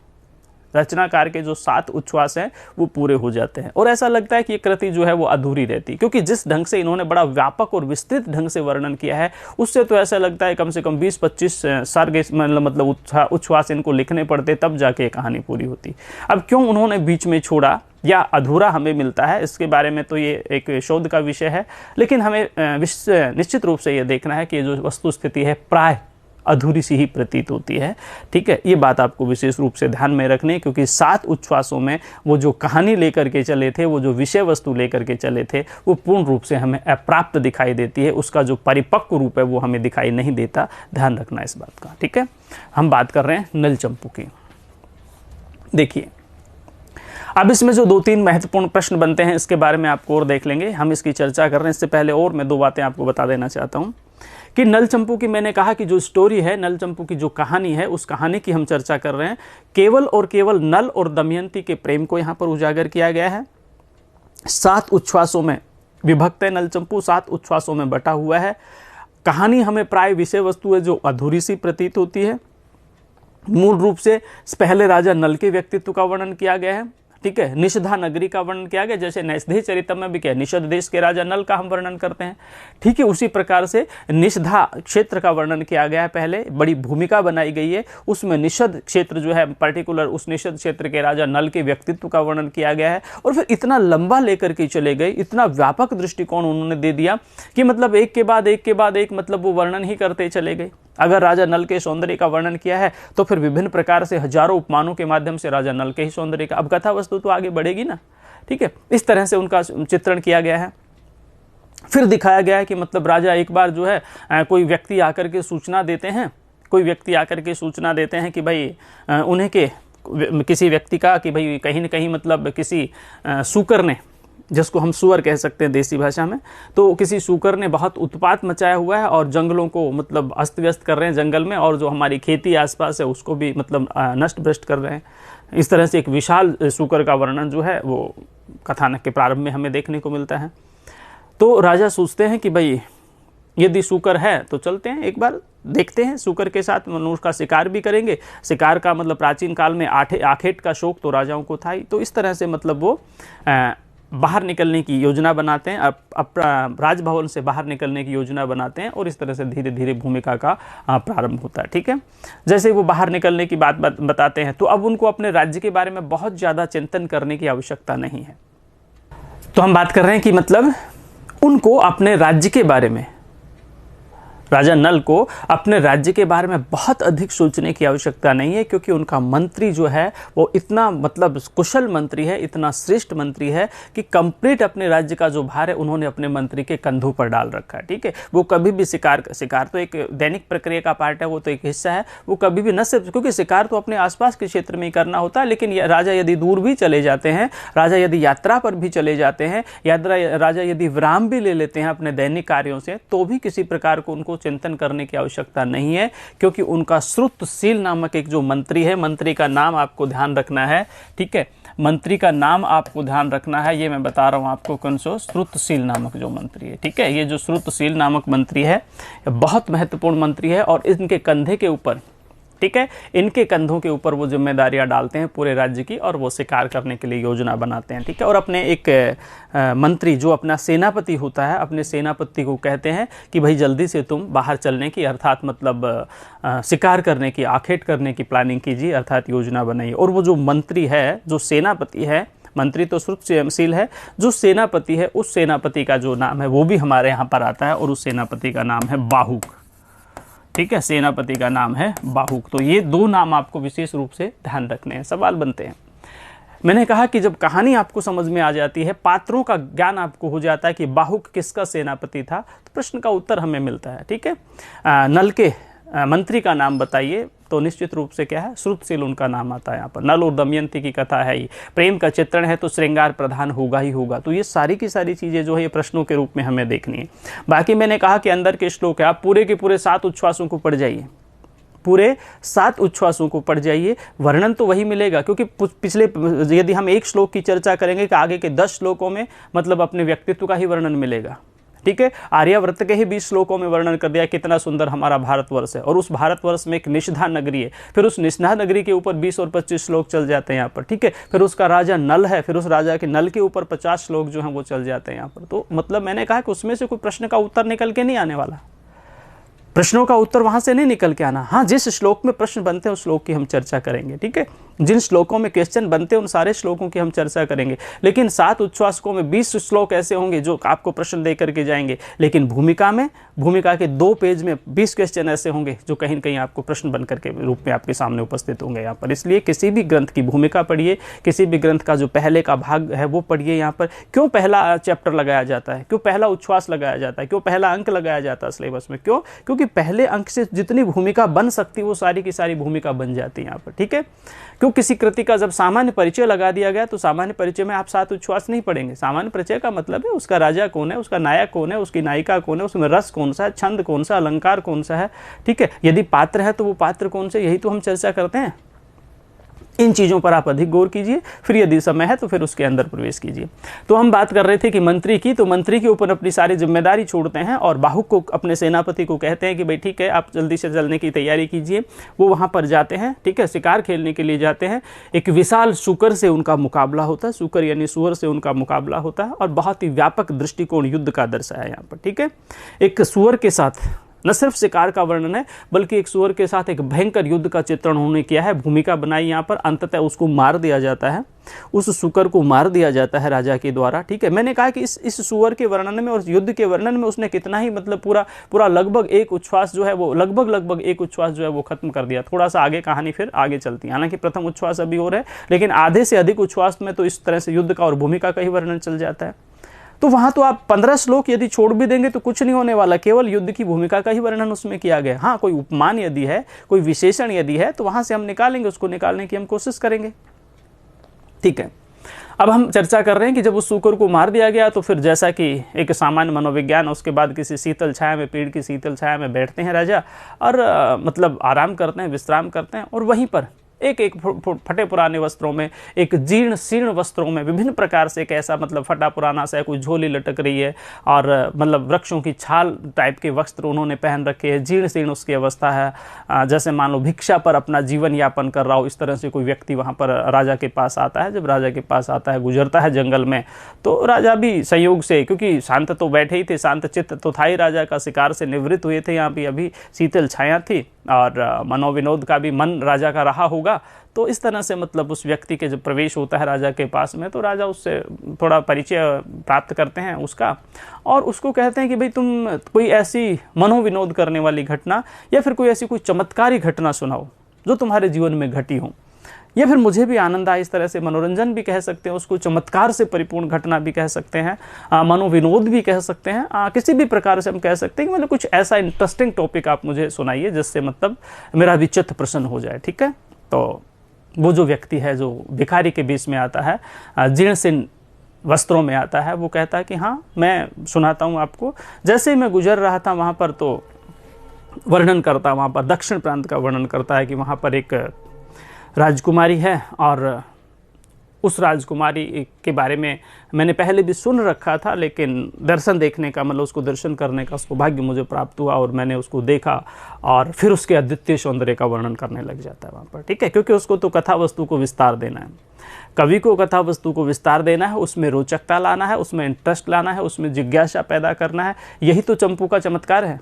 रचनाकार के जो 7 उच्छ्वास हैं वो पूरे हो जाते हैं और ऐसा लगता है कि ये कृति जो है वो अधूरी रहती, क्योंकि जिस ढंग से इन्होंने बड़ा व्यापक और विस्तृत ढंग से वर्णन किया है उससे तो ऐसा लगता है कम से कम 20-25 सर्ग मतलब उच्छ्वास इनको लिखने पड़ते तब जाके कहानी पूरी होती। अब क्यों उन्होंने बीच में छोड़ा या अधूरा हमें मिलता है, इसके बारे में तो ये एक शोध का विषय है, लेकिन हमें निश्चित रूप से ये देखना है कि ये जो वस्तु स्थिति है प्राय अधूरी सी ही प्रतीत होती है, ठीक है। ये बात आपको विशेष रूप से ध्यान में रखनी है, क्योंकि 7 उच्छ्वासों में वो जो कहानी लेकर के चले थे, वो जो विषय वस्तु लेकर के चले थे, वो पूर्ण रूप से हमें अप्राप्त दिखाई देती है, उसका जो परिपक्व रूप है वो हमें दिखाई नहीं देता। ध्यान रखना इस बात का, ठीक है। हम बात कर रहे हैं नल चंपू की। देखिए अब इसमें जो 2-3 महत्वपूर्ण प्रश्न बनते हैं इसके बारे में आपको और देख लेंगे, हम इसकी चर्चा कर रहे हैं। इससे पहले और मैं 2 बातें आपको बता देना चाहता हूं कि नल चंपू की, मैंने कहा कि जो स्टोरी है, नल चंपू की जो कहानी है, उस कहानी की हम चर्चा कर रहे हैं। केवल और केवल नल और दमयंती के प्रेम को यहां पर उजागर किया गया है। 7 उच्छ्वासों में विभक्त है नल चंपू, 7 उच्छ्वासों में बटा हुआ है। कहानी हमें प्राय विषय वस्तु है जो अधूरी सी प्रतीत होती है। मूल रूप से पहले राजा नल के व्यक्तित्व का वर्णन किया गया है, ठीक है। निषधा नगरी का वर्णन किया गया, जैसे नैषधीय चरितम में भी क्या निषद देश के राजा नल का हम वर्णन करते हैं, ठीक है। उसी प्रकार से निषधा क्षेत्र का वर्णन किया गया है, पहले बड़ी भूमिका बनाई गई है, उसमें निषद क्षेत्र जो है पर्टिकुलर उस निषद क्षेत्र के राजा नल के व्यक्तित्व का वर्णन किया गया है। और फिर इतना लंबा लेकर के चले गए, इतना व्यापक दृष्टिकोण उन्होंने दे दिया कि मतलब एक के बाद एक मतलब वो वर्णन ही करते चले गए। अगर राजा नल के सौंदर्य का वर्णन किया है तो फिर विभिन्न प्रकार से हजारों उपमानों के माध्यम से राजा नल के ही सौंदर्य का, अब कथा वस्तु तो आगे बढ़ेगी ना, ठीक है। इस तरह से उनका चित्रण किया गया है। फिर दिखाया गया है कि मतलब राजा एक बार जो है कोई व्यक्ति आकर के सूचना देते हैं, कि भाई उन्हें के किसी व्यक्ति का कि भाई कहीं न कहीं मतलब किसी सूकर ने, जिसको हम सुअर कह सकते हैं देसी भाषा में, तो किसी सूकर ने बहुत उत्पात मचाया हुआ है और जंगलों को मतलब अस्त व्यस्त कर रहे हैं जंगल में, और जो हमारी खेती आसपास है उसको भी मतलब नष्ट भ्रष्ट कर रहे हैं। इस तरह से एक विशाल सूकर का वर्णन जो है वो कथानक के प्रारंभ में हमें देखने को मिलता है। तो राजा सोचते हैं कि भाई यदि सूकर है तो चलते हैं, एक बार देखते हैं, सूकर के साथ मनुष्य का शिकार भी करेंगे। शिकार का मतलब प्राचीन काल में आखेट का शौक तो राजाओं को था ही, तो इस तरह से मतलब वो बाहर निकलने की योजना बनाते हैं, राजभवन से बाहर निकलने की योजना बनाते हैं और इस तरह से धीरे धीरे भूमिका का प्रारंभ होता है, ठीक है। जैसे वो बाहर निकलने की बात बताते हैं तो अब उनको अपने राज्य के बारे में बहुत ज़्यादा चिंतन करने की आवश्यकता नहीं है। तो हम बात कर रहे हैं कि मतलब उनको अपने राज्य के बारे में, राजा नल को अपने राज्य के बारे में बहुत अधिक सोचने की आवश्यकता नहीं है, क्योंकि उनका मंत्री जो है वो इतना मतलब कुशल मंत्री है, इतना श्रेष्ठ मंत्री है कि कंप्लीट अपने राज्य का जो भार है उन्होंने अपने मंत्री के कंधों पर डाल रखा है, ठीक है। वो कभी भी शिकार तो एक दैनिक प्रक्रिया का पार्ट है, वो तो एक हिस्सा है, वो कभी भी न सिर्फ, क्योंकि शिकार तो अपने आसपास के क्षेत्र में ही करना होता है, लेकिन राजा यदि दूर भी चले जाते हैं, राजा यदि यात्रा पर भी चले जाते हैं, राजा यदि विराम भी ले लेते हैं अपने दैनिक कार्यों से, तो भी किसी प्रकार को उनको चिंतन करने की आवश्यकता नहीं है, क्योंकि उनका श्रुतशील नामक एक जो मंत्री है, मंत्री का नाम आपको ध्यान रखना है, ठीक है। मंत्री का नाम आपको ध्यान रखना है, ये मैं बता रहा हूं आपको, कौन सो श्रुतशील नामक जो मंत्री है, ठीक है। ये जो श्रुतशील नामक मंत्री है बहुत महत्वपूर्ण मंत्री है और इनके कंधे के ऊपर, ठीक है, इनके कंधों के ऊपर वो जिम्मेदारियां डालते हैं पूरे राज्य की और वो शिकार करने के लिए योजना बनाते हैं, ठीक है। और अपने एक मंत्री जो अपना सेनापति होता है, अपने सेनापति को कहते हैं कि भाई जल्दी से तुम बाहर चलने की, अर्थात मतलब शिकार करने की, आखेट करने की प्लानिंग कीजिए, अर्थात योजना बनाइए। और वो जो मंत्री है, जो सेनापति है, मंत्री तो श्रुतशील है, जो सेनापति है उस सेनापति का जो नाम है वो भी हमारे यहाँ पर आता है और उस सेनापति का नाम है बाहुक, ठीक है, सेनापति का नाम है बाहुक। तो ये दो नाम आपको विशेष रूप से ध्यान रखने हैं। सवाल बनते हैं, मैंने कहा कि जब कहानी आपको समझ में आ जाती है, पात्रों का ज्ञान आपको हो जाता है कि बाहुक किसका सेनापति था, तो प्रश्न का उत्तर हमें मिलता है। ठीक है, नल के मंत्री का नाम बताइए, तो निश्चित रूप से क्या है, श्रुतसेन उनका नाम आता है। यहाँ पर नल और दमयंती की कथा है, ये प्रेम का चित्रण है, तो श्रृंगार प्रधान होगा ही होगा। तो ये सारी की सारी चीज़ें जो है ये प्रश्नों के रूप में हमें देखनी है। बाकी मैंने कहा कि अंदर के श्लोक है, आप पूरे के पूरे 7 उच्छ्वासों को पढ़ जाइए, पूरे 7 उच्छ्वासों को पढ़ जाइए, वर्णन तो वही मिलेगा। क्योंकि पिछले, यदि हम एक श्लोक की चर्चा करेंगे कि आगे के 10 श्लोकों में मतलब अपने व्यक्तित्व का ही वर्णन मिलेगा। ठीक है, आर्यावर्त के ही 20 श्लोकों में वर्णन कर दिया कितना सुंदर हमारा भारतवर्ष है, और उस भारतवर्ष में एक निषधा नगरी है, फिर उस निषधा नगरी के ऊपर 20 और 25 श्लोक चल जाते हैं यहाँ पर। ठीक है, फिर उसका राजा नल है, फिर उस राजा के नल के ऊपर 50 श्लोक जो हैं वो चल जाते हैं यहाँ पर। तो मतलब मैंने कहा कि उसमें से कोई प्रश्न का उत्तर निकल के नहीं आने वाला, प्रश्नों का उत्तर वहां से नहीं निकल के आना। हाँ, जिस श्लोक में प्रश्न बनते हैं उस श्लोक की हम चर्चा करेंगे। ठीक है, जिन श्लोकों में क्वेश्चन बनते हैं उन सारे श्लोकों की हम चर्चा करेंगे। लेकिन 7 उच्छ्वासकों में 20 श्लोक ऐसे होंगे जो आपको प्रश्न दे करके जाएंगे। लेकिन भूमिका के 2 पेज में 20 क्वेश्चन ऐसे होंगे जो कहीं न कहीं आपको प्रश्न बनकर के रूप में आपके सामने उपस्थित होंगे यहाँ पर। इसलिए किसी भी ग्रंथ की भूमिका पढ़िए, किसी भी ग्रंथ का जो पहले का भाग है वो पढ़िए। यहाँ पर क्यों पहला चैप्टर लगाया जाता है, क्यों पहला उच्छ्वास लगाया जाता है, क्यों पहला अंक लगाया जाता है सिलेबस में, क्यों? क्योंकि पहले अंक से जितनी भूमिका बन सकती है वो सारी की सारी भूमिका बन जाती है यहाँ पर। ठीक है, क्यों? किसी कृति का जब सामान्य परिचय लगा दिया गया तो सामान्य परिचय में आप 7 उच्छ्वास नहीं पढ़ेंगे। सामान्य परिचय का मतलब है उसका राजा कौन है, उसका नायक कौन है, उसकी नायिका कौन है, उसमें रस कौन सा है, छंद कौन सा, अलंकार कौन सा है। ठीक है, यदि पात्र है तो वो पात्र कौन से, यही तो हम चर्चा करते हैं। इन चीज़ों पर आप अधिक गौर कीजिए, फिर यदि समय है तो फिर उसके अंदर प्रवेश कीजिए। तो हम बात कर रहे थे कि मंत्री की, तो मंत्री के ऊपर अपनी सारी जिम्मेदारी छोड़ते हैं और बाहुक को, अपने सेनापति को कहते हैं कि भाई ठीक है, आप जल्दी से चलने की तैयारी कीजिए। वो वहाँ पर जाते हैं, ठीक है, शिकार खेलने के लिए जाते हैं। एक विशाल सूकर से उनका मुकाबला होता है, सूकर यानी सुअर से उनका मुकाबला होता है, और बहुत ही व्यापक दृष्टिकोण युद्ध का दर्शाया है यहाँ पर। ठीक है, एक सुअर के साथ न सिर्फ शिकार का वर्णन है बल्कि एक सुअर के साथ एक भयंकर युद्ध का चित्रण उन्होंने किया है, भूमिका बनाई यहाँ पर। अंततः उसको मार दिया जाता है, उस सुकर को मार दिया जाता है राजा के द्वारा। ठीक है, मैंने कहा कि इस सुअर के वर्णन में और युद्ध के वर्णन में उसने कितना ही मतलब पूरा लगभग 1 उच्छ्वास जो है वो लगभग 1 उच्छ्वास जो है वो खत्म कर दिया। थोड़ा सा आगे कहानी फिर आगे चलती है, हालांकि प्रथम उच्छ्वास अभी और है, लेकिन आधे से अधिक उच्छ्वास में तो इस तरह से युद्ध का और भूमिका का ही वर्णन चल जाता है। तो वहां तो आप 15 श्लोक यदि छोड़ भी देंगे तो कुछ नहीं होने वाला, केवल युद्ध की भूमिका का ही वर्णन उसमें किया गया। हाँ, कोई उपमान यदि है, कोई विशेषण यदि है तो वहां से हम निकालेंगे, उसको निकालने की हम कोशिश करेंगे। ठीक है, अब हम चर्चा कर रहे हैं कि जब उस सूकर को मार दिया गया तो फिर जैसा कि एक सामान्य मनोविज्ञान, उसके बाद किसी शीतल छाया में, पेड़ की शीतल छाया में बैठते हैं राजा और मतलब आराम करते हैं, विश्राम करते हैं, और वहीं पर एक फटे पुराने वस्त्रों में, एक जीर्ण शीर्ण वस्त्रों में, विभिन्न प्रकार से एक ऐसा मतलब फटा पुराना सा कोई झोली लटक रही है और मतलब वृक्षों की छाल टाइप के वस्त्र उन्होंने पहन रखे हैं, जीर्ण शीर्ण उसकी अवस्था है, जैसे मान लो भिक्षा पर अपना जीवन यापन कर रहा हो, इस तरह से कोई व्यक्ति वहाँ पर राजा के पास आता है। जब राजा के पास आता है, गुजरता है जंगल में, तो राजा भी संयोग से, क्योंकि शांत तो बैठे ही थे, शांत चित्त तो था ही राजा का, शिकार से निवृत्त हुए थे, यहाँ भी अभी शीतल छाया थी और मनोविनोद का भी मन राजा का रहा होगा। तो इस तरह से मतलब उस व्यक्ति के जब प्रवेश होता है राजा के पास में, तो राजा उससे थोड़ा परिचय प्राप्त करते हैं उसका, और उसको कहते हैं कि भाई तुम कोई ऐसी मनोविनोद करने वाली घटना या फिर कोई ऐसी कोई चमत्कारी घटना सुनाओ जो तुम्हारे जीवन में घटी हो, या फिर मुझे भी आनंद आए, इस तरह से मनोरंजन भी कह सकते हैं उसको, चमत्कार से परिपूर्ण घटना भी कह सकते हैं, मनोविनोद भी कह सकते हैं, किसी भी प्रकार से हम कह सकते हैं कि मतलब कुछ ऐसा इंटरेस्टिंग टॉपिक आप मुझे सुनाइए जिससे मतलब मेरा भी चित्त प्रसन्न हो जाए। ठीक है, तो वो जो व्यक्ति है जो भिखारी के बीच में आता है, जीर्ण शीर्ण वस्त्रों में आता है, वो कहता है कि हाँ मैं सुनाता हूँ आपको। जैसे ही मैं गुजर रहा था वहाँ पर, तो वर्णन करता, वहाँ पर दक्षिण प्रांत का वर्णन करता है कि वहाँ पर एक राजकुमारी है और उस राजकुमारी के बारे में मैंने पहले भी सुन रखा था, लेकिन दर्शन देखने का मतलब उसको दर्शन करने का सौभाग्य मुझे प्राप्त हुआ और मैंने उसको देखा, और फिर उसके अद्वितीय सौंदर्य का वर्णन करने लग जाता है वहाँ पर। ठीक है, क्योंकि उसको तो कथा वस्तु को विस्तार देना है, कवि को कथा वस्तु को विस्तार देना है, उसमें रोचकता लाना है, उसमें इंटरेस्ट लाना है, उसमें जिज्ञासा पैदा करना है। यही तो चंपू का चमत्कार है।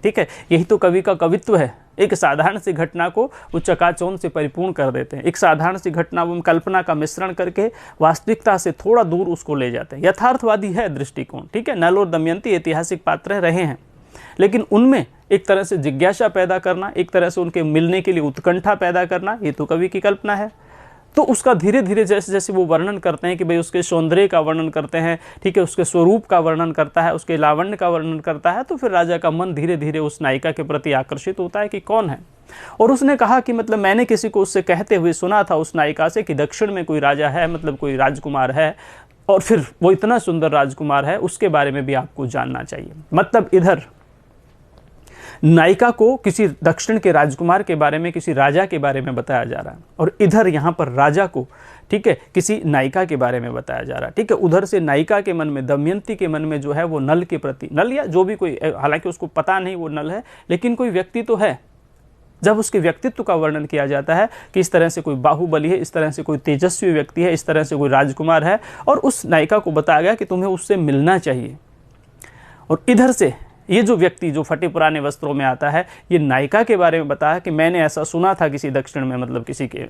ठीक है, यही तो कवि का कवित्व है। एक साधारण सी घटना को वो चकाचौंध से परिपूर्ण कर देते हैं, एक साधारण सी घटना वो कल्पना का मिश्रण करके वास्तविकता से थोड़ा दूर उसको ले जाते हैं। यथार्थवादी है दृष्टिकोण। ठीक है, नल और दमयंती ऐतिहासिक पात्र रहे हैं, लेकिन उनमें एक तरह से जिज्ञासा पैदा करना, एक तरह से उनके मिलने के लिए उत्कंठा पैदा करना, ये तो कवि की कल्पना है। तो उसका धीरे धीरे जैसे जैसे वो वर्णन करते हैं कि भाई उसके सौंदर्य का वर्णन करते हैं, ठीक है, उसके स्वरूप का वर्णन करता है, उसके लावण्य का वर्णन करता है, तो फिर राजा का मन धीरे धीरे उस नायिका के प्रति आकर्षित होता है कि कौन है। और उसने कहा कि मतलब मैंने किसी को उससे कहते हुए सुना था उस नायिका से कि दक्षिण में कोई राजा है, मतलब कोई राजकुमार है, और फिर वो इतना सुंदर राजकुमार है, उसके बारे में भी आपको जानना चाहिए। मतलब इधर नायिका को किसी दक्षिण के राजकुमार के बारे में, किसी राजा के बारे में बताया जा रहा है, और इधर यहाँ पर राजा को, ठीक है, किसी नायिका के बारे में बताया जा रहा है, ठीक है। उधर से नायिका के मन में, दमयंती के मन में जो है वो नल के प्रति, नल या जो भी कोई, हालांकि उसको पता नहीं वो नल है, लेकिन कोई व्यक्ति तो है। जब उसके व्यक्तित्व का वर्णन किया जाता है कि इस तरह से कोई बाहुबली है, इस तरह से कोई तेजस्वी व्यक्ति है, इस तरह से कोई राजकुमार है, और उस नायिका को बताया गया कि तुम्हें उससे मिलना चाहिए। और इधर से ये जो व्यक्ति जो फटे पुराने वस्त्रों में आता है, ये नायिका के बारे में बताया कि मैंने ऐसा सुना था किसी दक्षिण में, मतलब किसी के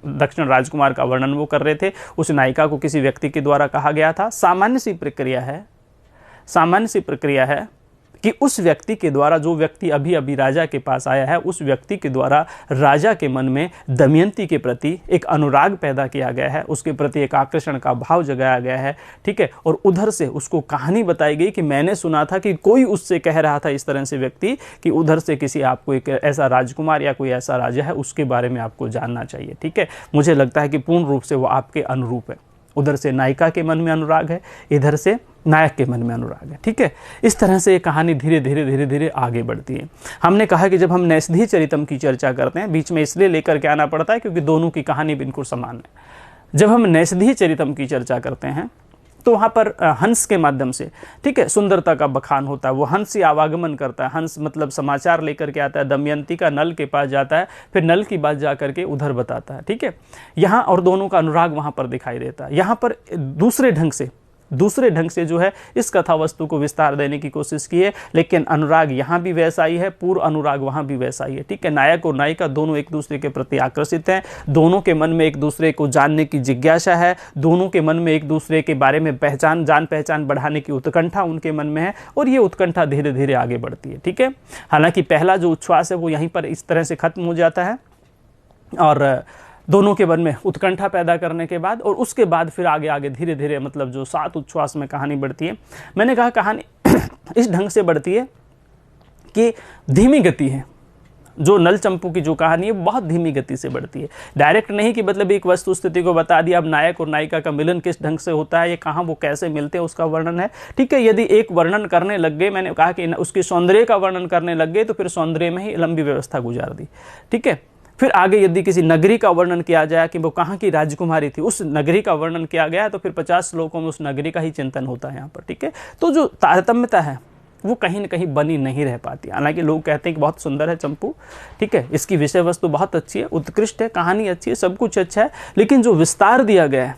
दक्षिण राजकुमार का वर्णन वो कर रहे थे, उस नायिका को किसी व्यक्ति के द्वारा कहा गया था। सामान्य सी प्रक्रिया है कि उस व्यक्ति के द्वारा, जो व्यक्ति अभी अभी राजा के पास आया है, उस व्यक्ति के द्वारा राजा के मन में दमयंती के प्रति एक अनुराग पैदा किया गया है, उसके प्रति एक आकर्षण का भाव जगाया गया है, ठीक है। और उधर से उसको कहानी बताई गई कि मैंने सुना था कि कोई उससे कह रहा था, इस तरह से व्यक्ति, कि उधर से किसी आपको एक ऐसा राजकुमार या कोई ऐसा राजा है, उसके बारे में आपको जानना चाहिए, ठीक है। मुझे लगता है कि पूर्ण रूप से वो आपके अनुरूप है। उधर से नायिका के मन में अनुराग है, इधर से नायक के मन में अनुराग है, ठीक है। इस तरह से ये कहानी धीरे धीरे आगे बढ़ती है। हमने कहा कि जब हम नैषधीय चरितम की चर्चा करते हैं, बीच में इसलिए लेकर के आना पड़ता है क्योंकि दोनों की कहानी बिल्कुल समान है। जब हम नैषधीय चरितम की चर्चा करते हैं तो वहाँ पर हंस के माध्यम से, ठीक है, सुंदरता का बखान होता है। वो हंस ही आवागमन करता है, हंस मतलब समाचार लेकर के आता है, दमयंती का नल के पास जाता है, फिर नल की बात जा करके उधर बताता है, ठीक है। यहाँ और दोनों का अनुराग वहाँ पर दिखाई देता है। यहाँ पर दूसरे ढंग से जो है इस कथा वस्तु को विस्तार देने की कोशिश की है, लेकिन अनुराग यहाँ भी वैसा ही है, पूर्व अनुराग वहाँ भी वैसा ही है, ठीक है। नायक और नायिका दोनों एक दूसरे के प्रति आकर्षित हैं, दोनों के मन में एक दूसरे को जानने की जिज्ञासा है, दोनों के मन में एक दूसरे के बारे में जान पहचान बढ़ाने की उत्कंठा उनके मन में है, और ये उत्कंठा धीरे धीरे आगे बढ़ती है, ठीक है। हालांकि पहला जो उच्छ्वास है वो यहीं पर इस तरह से खत्म हो जाता है, और दोनों के मन में उत्कंठा पैदा करने के बाद, और उसके बाद फिर आगे धीरे धीरे, मतलब जो 7 उच्छ्वास में कहानी बढ़ती है। मैंने कहा कहानी इस ढंग से बढ़ती है कि धीमी गति है। जो नल चंपू की जो कहानी है बहुत धीमी गति से बढ़ती है, डायरेक्ट नहीं कि मतलब एक वस्तु स्थिति को बता दिया, अब नायक और नायिका का मिलन किस ढंग से होता है, ये कहाँ वो कैसे मिलते हैं उसका वर्णन है, ठीक है। यदि एक वर्णन करने लग गए, मैंने कहा कि उसके सौंदर्य का वर्णन करने लग गए, तो फिर सौंदर्य में ही लंबी व्यवस्था गुजार दी, ठीक है। फिर आगे यदि किसी नगरी का वर्णन किया जाए कि वो कहाँ की राजकुमारी थी, उस नगरी का वर्णन किया गया, तो फिर 50 श्लोकों में उस नगरी का ही चिंतन होता है यहाँ पर, ठीक है। तो जो तारतम्यता है वो कहीं न कहीं बनी नहीं रह पाती। हालांकि लोग कहते हैं कि बहुत सुंदर है चंपू, ठीक है, इसकी विषय वस्तु बहुत अच्छी है, उत्कृष्ट है, कहानी अच्छी है, सब कुछ अच्छा है, लेकिन जो विस्तार दिया गया है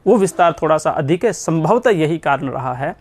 वो विस्तार थोड़ा सा अधिक है। संभवतः यही कारण रहा है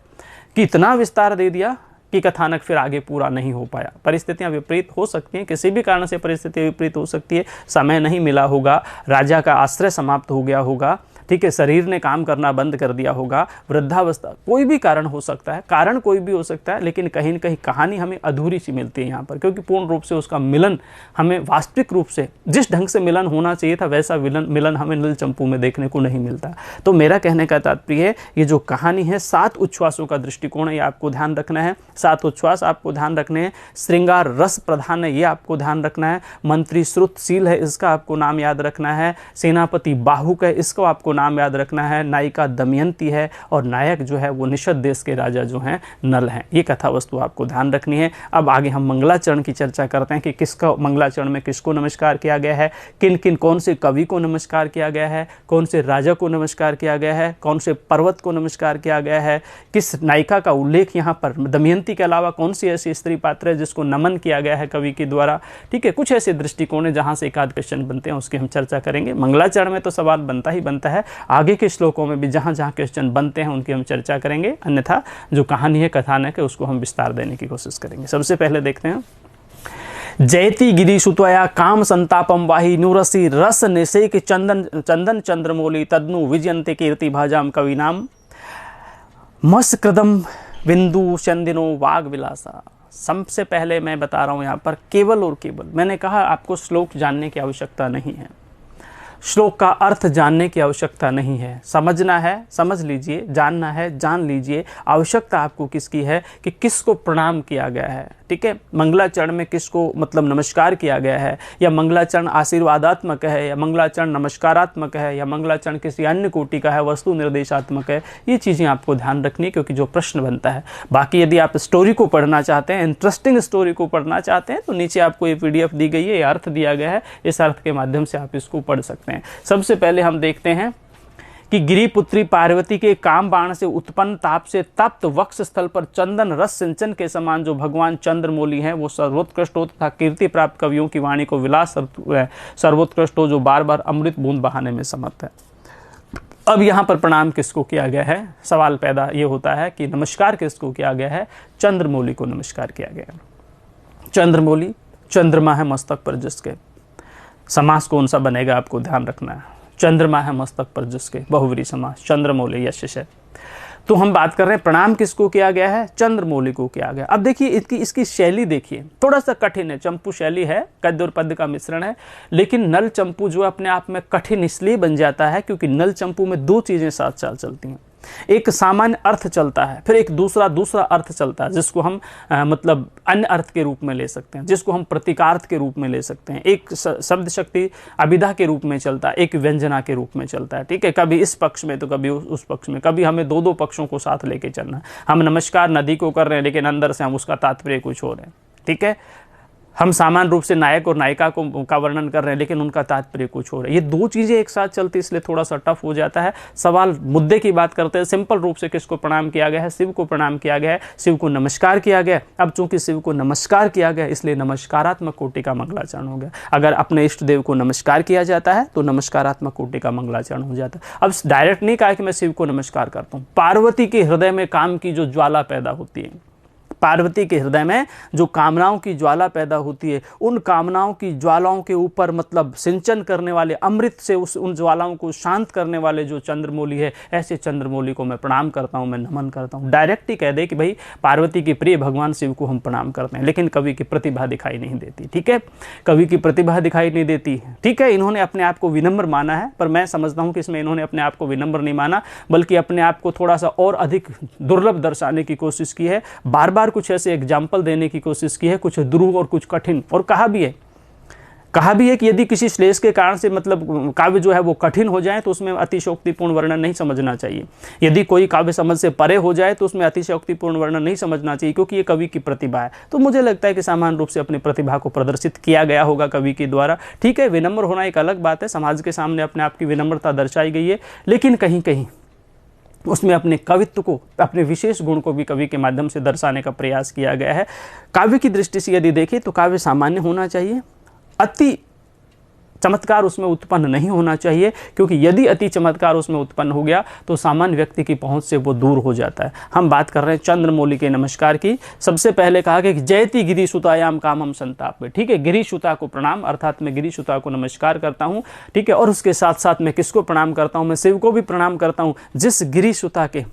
कि इतना विस्तार दे दिया कि कथानक फिर आगे पूरा नहीं हो पाया। परिस्थितियां विपरीत हो सकती हैं, किसी भी कारण से परिस्थिति विपरीत हो सकती है, समय नहीं मिला होगा, राजा का आश्रय समाप्त हो गया होगा, ठीक है, शरीर ने काम करना बंद कर दिया होगा, वृद्धावस्था, कोई भी कारण हो सकता है, कारण कोई भी हो सकता है, लेकिन कहीं न कहीं कहानी हमें अधूरी सी मिलती है यहाँ पर, क्योंकि पूर्ण रूप से उसका मिलन हमें वास्तविक रूप से जिस ढंग से मिलन होना चाहिए था वैसा मिलन हमें नल चंपू में देखने को नहीं मिलता। तो मेरा कहने का तात्पर्य है, ये जो कहानी है 7 उच्छ्वासों का दृष्टिकोण है, ये आपको ध्यान रखना है। 7 उच्छ्वास आपको ध्यान रखने हैं। श्रृंगार रस प्रधान है, ये आपको ध्यान रखना है। मंत्री श्रुतशील है, इसका आपको नाम याद रखना है। सेनापति बाहुक है, इसको आपको नाम याद रखना है। नायिका दमयंती है, और नायक जो है वो निषद देश के राजा जो हैं नल हैं। ये कथा वस्तु आपको ध्यान रखनी है। अब आगे हम मंगलाचरण की चर्चा करते हैं कि किसका मंगलाचरण में किसको नमस्कार किया गया है, किन किन कौन से कवि को नमस्कार किया गया है, कौन से राजा को नमस्कार किया गया है, कौन से पर्वत को नमस्कार किया गया है, किस नायिका का उल्लेख यहाँ पर दमयंती के अलावा कौन सी ऐसी स्त्री पात्र है जिसको नमन किया गया है कवि के द्वारा, ठीक है। कुछ ऐसे दृष्टिकोण है जहाँ से एकाध क्वेश्चन बनते हैं, उसकी हम चर्चा करेंगे। मंगलाचरण में तो सवाल बनता ही बनता है, आगे के श्लोकों में भी जहाँ जहाँ क्वेश्चन बनते हैं उनकी हम चर्चा करेंगे, अन्यथा जो कहानी है कथानक है उसको हम विस्तार देने की कोशिश करेंगे। सबसे पहले देखते हैं, जयति गिरी सुत्वया काम संतापम वाही नुरसी रस निषेक चंदन चंद्रमौली तद्नु विजयंते कीर्ति भाजाम कविनाम मस्कृदम बिंदु चंदिनो वाग विलासा। सबसे पहले मैं बता रहा हूं यहां पर केवल और केवल, मैंने कहा आपको श्लोक जानने की आवश्यकता नहीं है, श्लोक का अर्थ जानने की आवश्यकता नहीं है, समझना है समझ लीजिए, जानना है जान लीजिए। आवश्यकता आपको किसकी है कि किसको प्रणाम किया गया है, ठीक है। मंगलाचरण में किसको मतलब नमस्कार किया गया है, या मंगलाचरण आशीर्वादात्मक है, या मंगलाचरण नमस्कारात्मक है, या मंगलाचरण किसी अन्य कोटि का है, वस्तु निर्देशात्मक है। ये चीज़ें आपको ध्यान रखनी है, क्योंकि जो प्रश्न बनता है। बाकी यदि आप स्टोरी को पढ़ना चाहते हैं, इंटरेस्टिंग स्टोरी को पढ़ना चाहते हैं, तो नीचे आपको ये PDF दी गई है, ये अर्थ दिया गया है, इस अर्थ के माध्यम से आप इसको पढ़ सकते हैं। सबसे पहले हम देखते हैं कि गिरिपुत्री पार्वती के काम बाण से उत्पन्न ताप से तप्त वक्ष स्थल पर चंदन रस सिंचन के समान जो भगवान चंद्रमौली हैं, वो सर्वोत्कृष्ट हो तथा कीर्ति प्राप्त कवियों की वाणी को विलास सर्वोत्कृष्ट हो, जो बार बार अमृत बूंद बहाने में समर्थ है। अब यहाँ पर प्रणाम किसको किया गया है, सवाल पैदा ये होता है कि नमस्कार किसको किया गया है, चंद्रमौली को नमस्कार किया गया है। चंद्रमौली, चंद्रमा है मस्तक पर जिसके, समास कौन सा बनेगा आपको ध्यान रखना है। चंद्रमा है मस्तक पर जिसके, बहुव्रीहि समास, चंद्रमौली यश है। तो हम बात कर रहे हैं प्रणाम किसको किया गया है, चंद्रमौली को किया गया। अब देखिए इसकी शैली देखिए, थोड़ा सा कठिन है, चंपू शैली है, गद्य और पद्य का मिश्रण है। लेकिन नल चंपू जो अपने आप में कठिन इसलिए बन जाता है क्योंकि नल चंपू में दो चीजें साथ साथ चलती हैं। एक सामान्य अर्थ चलता है, फिर एक दूसरा अर्थ चलता है, जिसको हम मतलब अन्य अर्थ के रूप में ले सकते हैं, जिसको हम प्रतीकार्थ के रूप में ले सकते हैं। एक शब्द शक्ति अभिधा के रूप में चलता है, एक व्यंजना के रूप में चलता है, ठीक है। कभी इस पक्ष में तो कभी उस पक्ष में, कभी हमें दो पक्षों को साथ लेके चलना है। हम नमस्कार नदी को कर रहे हैं, लेकिन अंदर से हम उसका तात्पर्य कुछ और है, ठीक है। हम सामान्य रूप से नायक और नायिका का वर्णन कर रहे हैं, लेकिन उनका तात्पर्य कुछ हो रहा है। ये दो चीजें एक साथ चलती, इसलिए थोड़ा सा टफ हो जाता है। सवाल मुद्दे की बात करते हैं, सिंपल रूप से किसको प्रणाम किया गया है, शिव को प्रणाम किया गया है, शिव को नमस्कार किया गया। अब चूंकि शिव को नमस्कार किया गया, इसलिए नमस्कारात्मक कोटि का मंगलाचरण हो गया। अगर अपने इष्ट देव को नमस्कार किया जाता है तो नमस्कारात्मक कोटि का मंगलाचरण हो जाता है। अब डायरेक्ट नहीं कहा कि मैं शिव को नमस्कार करता हूँ। पार्वती के हृदय में काम की जो ज्वाला पैदा होती है, पार्वती के हृदय में जो कामनाओं की ज्वाला पैदा होती है, उन कामनाओं की ज्वालाओं के ऊपर मतलब सिंचन करने वाले, अमृत से उन ज्वालाओं को शांत करने वाले जो चंद्रमौली है, ऐसे चंद्रमौली को मैं प्रणाम करता हूं, मैं नमन करता हूं। डायरेक्ट ही कह दे कि भाई पार्वती के प्रिय भगवान शिव को हम प्रणाम करते हैं, लेकिन कवि की प्रतिभा दिखाई नहीं देती, ठीक है। कवि की प्रतिभा दिखाई नहीं देती, ठीक है। इन्होंने अपने आप को विनम्र माना है, पर मैं समझता हूं कि इसमें इन्होंने अपने आप को विनम्र नहीं माना, बल्कि अपने आप को थोड़ा सा और अधिक दुर्लभ दर्शाने की कोशिश की है। बार बार कुछ ऐसे एग्जाम्पल देने की कोशिश की है, कुछ ध्रुव और कुछ कठिन। और कहा भी है कि यदि किसी श्लेष के कारण से मतलब काव्य जो है वो कठिन हो जाए तो उसमें अतिशयोक्तिपूर्ण वर्णन नहीं समझना चाहिए। यदि कोई काव्य समझ से परे हो जाए तो उसमें अतिशयोक्तिपूर्ण वर्णन नहीं समझना चाहिए, क्योंकि ये कवि की प्रतिभा है। तो मुझे लगता है कि सामान्य रूप से अपनी प्रतिभा को प्रदर्शित किया गया होगा कवि के द्वारा, ठीक है। विनम्र होना एक अलग बात है, समाज के सामने अपने आप की विनम्रता दर्शाई गई है, लेकिन कहीं कहीं उसमें अपने कवित्व को, अपने विशेष गुण को भी कवि के माध्यम से दर्शाने का प्रयास किया गया है। काव्य की दृष्टि से यदि देखें तो काव्य सामान्य होना चाहिए, अति चमत्कार उसमें उत्पन्न नहीं होना चाहिए, क्योंकि यदि अति चमत्कार उसमें उत्पन्न हो गया तो सामान्य व्यक्ति की पहुंच से वो दूर हो जाता है। हम बात कर रहे हैं चंद्रमौली के नमस्कार की। सबसे पहले कहा कि जयति गिरिसुतायाम कामम संताप, ठीक है। गिरिसुता को प्रणाम, अर्थात मैं गिरिसुता को नमस्कार करता हूँ, ठीक है। और उसके साथ साथ मैं किसको प्रणाम करता हूँ, मैं शिव को भी प्रणाम करता हूँ, जिस गिरिसुता के,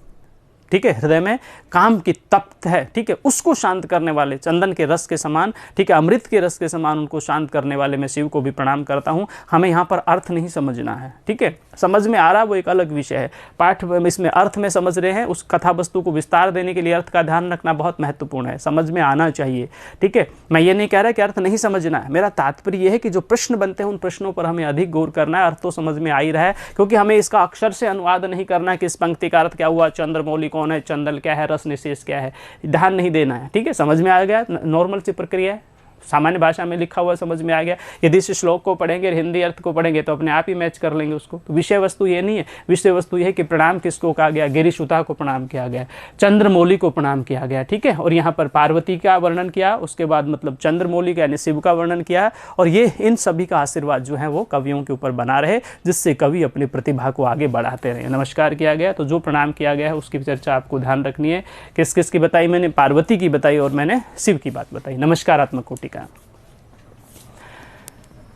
ठीक है, हृदय में काम की तप्त है, ठीक है, उसको शांत करने वाले, चंदन के रस के समान, ठीक है, अमृत के रस के समान उनको शांत करने वाले मैं शिव को भी प्रणाम करता हूं। हमें यहाँ पर अर्थ नहीं समझना है, ठीक है। समझ में आ रहा वो एक अलग विषय है, पाठ इसमें अर्थ में समझ रहे हैं, उस कथा वस्तु को विस्तार देने के लिए अर्थ का ध्यान रखना बहुत महत्वपूर्ण है, समझ में आना चाहिए, ठीक है। मैं ये नहीं कह रहा कि अर्थ नहीं समझना है, मेरा तात्पर्य यह है कि जो प्रश्न बनते हैं उन प्रश्नों पर हमें अधिक गौर करना है। अर्थ तो समझ में आ ही रहा है, क्योंकि हमें इसका अक्षर से अनुवाद नहीं करना है कि इस पंक्ति का अर्थ क्या हुआ, चंद्रमौली कौन है, चंदन क्या है, रस निशेष क्या है, ध्यान नहीं देना है, ठीक है। समझ में आ गया, नॉर्मल सी प्रक्रिया है, सामान्य भाषा में लिखा हुआ समझ में आ गया। यदि इस श्लोक को पढ़ेंगे, हिंदी अर्थ को पढ़ेंगे तो अपने आप ही मैच कर लेंगे उसको। तो विषय वस्तु ये नहीं है, विषय वस्तु ये है कि प्रणाम किसको कहा गया, गिरिसुता को प्रणाम किया गया, चंद्रमौली को प्रणाम किया गया, ठीक है। और यहाँ पर पार्वती का वर्णन किया, उसके बाद मतलब चंद्रमौली का यानी शिव का वर्णन किया, और ये इन सभी का आशीर्वाद जो है वो कवियों के ऊपर बना रहे, जिससे कवि अपनी प्रतिभा को आगे बढ़ाते रहे। नमस्कार किया गया, तो जो प्रणाम किया गया है उसकी चर्चा आपको ध्यान रखनी है। किस किस की बताई मैंने, पार्वती की बताई और मैंने शिव की बात बताई। नमस्कारात्मक कोटि का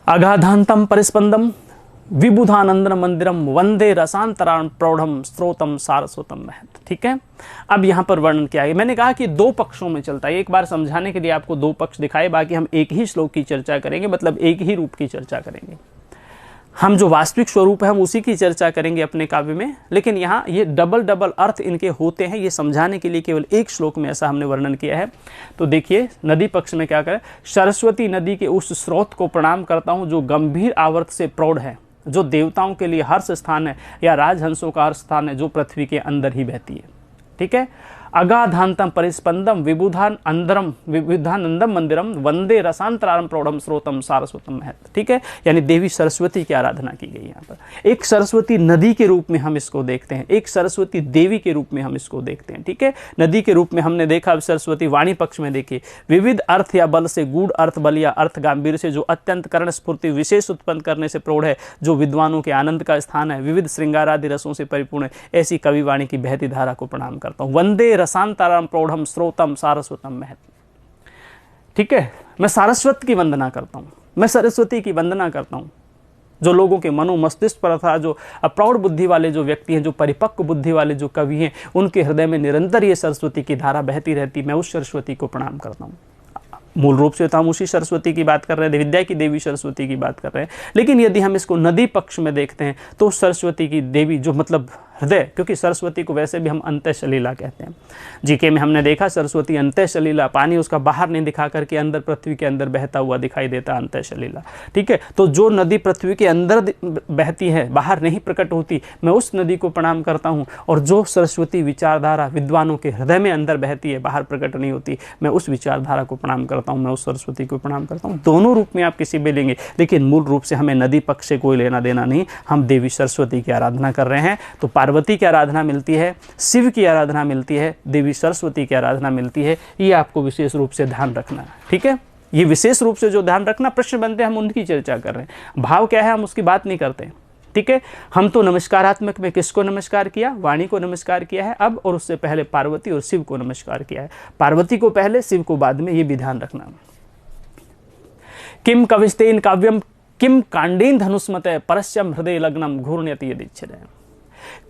अगाधांतम परिस्पंदम विबुधानंदन मंदिरम वंदे रसांतराण प्रौढ़म स्रोतम सारस्वतम महत। ठीक है, अब यहां पर वर्णन किया है। मैंने कहा कि दो पक्षों में चलता है, एक बार समझाने के लिए आपको दो पक्ष दिखाए, बाकी हम एक ही श्लोक की चर्चा करेंगे, मतलब एक ही रूप की चर्चा करेंगे। हम जो वास्तविक स्वरूप है हम उसी की चर्चा करेंगे अपने काव्य में, लेकिन यहाँ ये डबल डबल अर्थ इनके होते हैं, ये समझाने के लिए केवल एक श्लोक में ऐसा हमने वर्णन किया है। तो देखिए नदी पक्ष में क्या करें, सरस्वती नदी के उस स्रोत को प्रणाम करता हूँ जो गंभीर आवर्त से प्रौढ़ है, जो देवताओं के लिए हर्ष स्थान है या राजहंसों का हर्ष स्थान है, जो पृथ्वी के अंदर ही बहती है। ठीक है, अगाधांतम परिस्पंदम विबुधानंदम मंदिरम वंदे रसांतरारम प्रौढ़म स्रोतम सारस्वतम महत। ठीक है, यानी देवी सरस्वती की आराधना की गई। यहाँ पर एक सरस्वती नदी के रूप में हम इसको देखते हैं, एक सरस्वती देवी के रूप में हम इसको देखते हैं। ठीक है, नदी के रूप में हमने देखा, सरस्वती वाणी पक्ष में देखिए, विविध अर्थ या बल से, गूढ़ अर्थ बल या अर्थ गांभीर्य से, जो अत्यंत कर्ण स्फूर्ति विशेष उत्पन्न करने से प्रौढ़ है, जो विद्वानों के आनंद का स्थान है, विविध श्रृंगारादि रसों से परिपूर्ण है, ऐसी कवि वाणी की बहती धारा को प्रणाम करता हूँ। वंदे रसांतरारम प्रौढ़म स्रोतम सारस्वतम महत। ठीक है, मैं सारस्वत की वंदना करता हूं, मैं सरस्वती की वंदना करता हूं। जो लोगों के मनो मस्तिष्क पर था, जो प्रौढ़ बुद्धि वाले जो व्यक्ति हैं, जो परिपक्व बुद्धि वाले जो कवि हैं, उनके हृदय में निरंतर ये सरस्वती की धारा बहती रहती, मैं उस सरस्वती को प्रणाम करता हूं। मूल रूप से तो हम उसी सरस्वती की बात कर रहे हैं, विद्या की देवी सरस्वती की बात कर रहे हैं, लेकिन यदि हम इसको नदी पक्ष में देखते हैं तो सरस्वती की देवी जो मतलब हृदय, क्योंकि सरस्वती को वैसे भी हम अंतः सलीला कहते हैं। जीके में हमने देखा सरस्वती अंतः सलीला, पानी उसका बाहर नहीं दिखा करके अंदर पृथ्वी के अंदर बहता हुआ दिखाई देता अंतः सलीला। ठीक है, तो जो नदी पृथ्वी के अंदर बहती है, बाहर नहीं प्रकट होती, मैं उस नदी को प्रणाम करता हूँ। और जो सरस्वती विचारधारा विद्वानों के हृदय में अंदर बहती है, बाहर प्रकट नहीं होती, मैं उस विचारधारा को प्रणाम करता हूँ, मैं उस सरस्वती को प्रणाम करता हूँ। दोनों रूप में आप किसी भी लेंगे, लेकिन मूल रूप से हमें नदी पक्ष से कोई लेना देना नहीं, हम देवी सरस्वती की आराधना कर रहे हैं। तो पार्वती की आराधना मिलती है, शिव की आराधना मिलती है, देवी सरस्वती की आराधना मिलती है, ये आपको विशेष रूप से ध्यान रखना है। ठीक है, ये विशेष रूप से जो ध्यान रखना, प्रश्न बनते हैं हम उनकी चर्चा कर रहे हैं, भाव क्या है हम उसकी बात नहीं करते। ठीक है, हम तो नमस्कारात्मक में किसको नमस्कार किया, वाणी को नमस्कार किया है अब, और उससे पहले पार्वती और शिव को नमस्कार किया है। पार्वती को पहले, शिव को बाद में, ये भी ध्यान रखना। किम कविस्तेन काव्यम किम कांडेन धनुष्मते परस्यम हृदय लग्नम घूर्ण्यति यदिच्छते।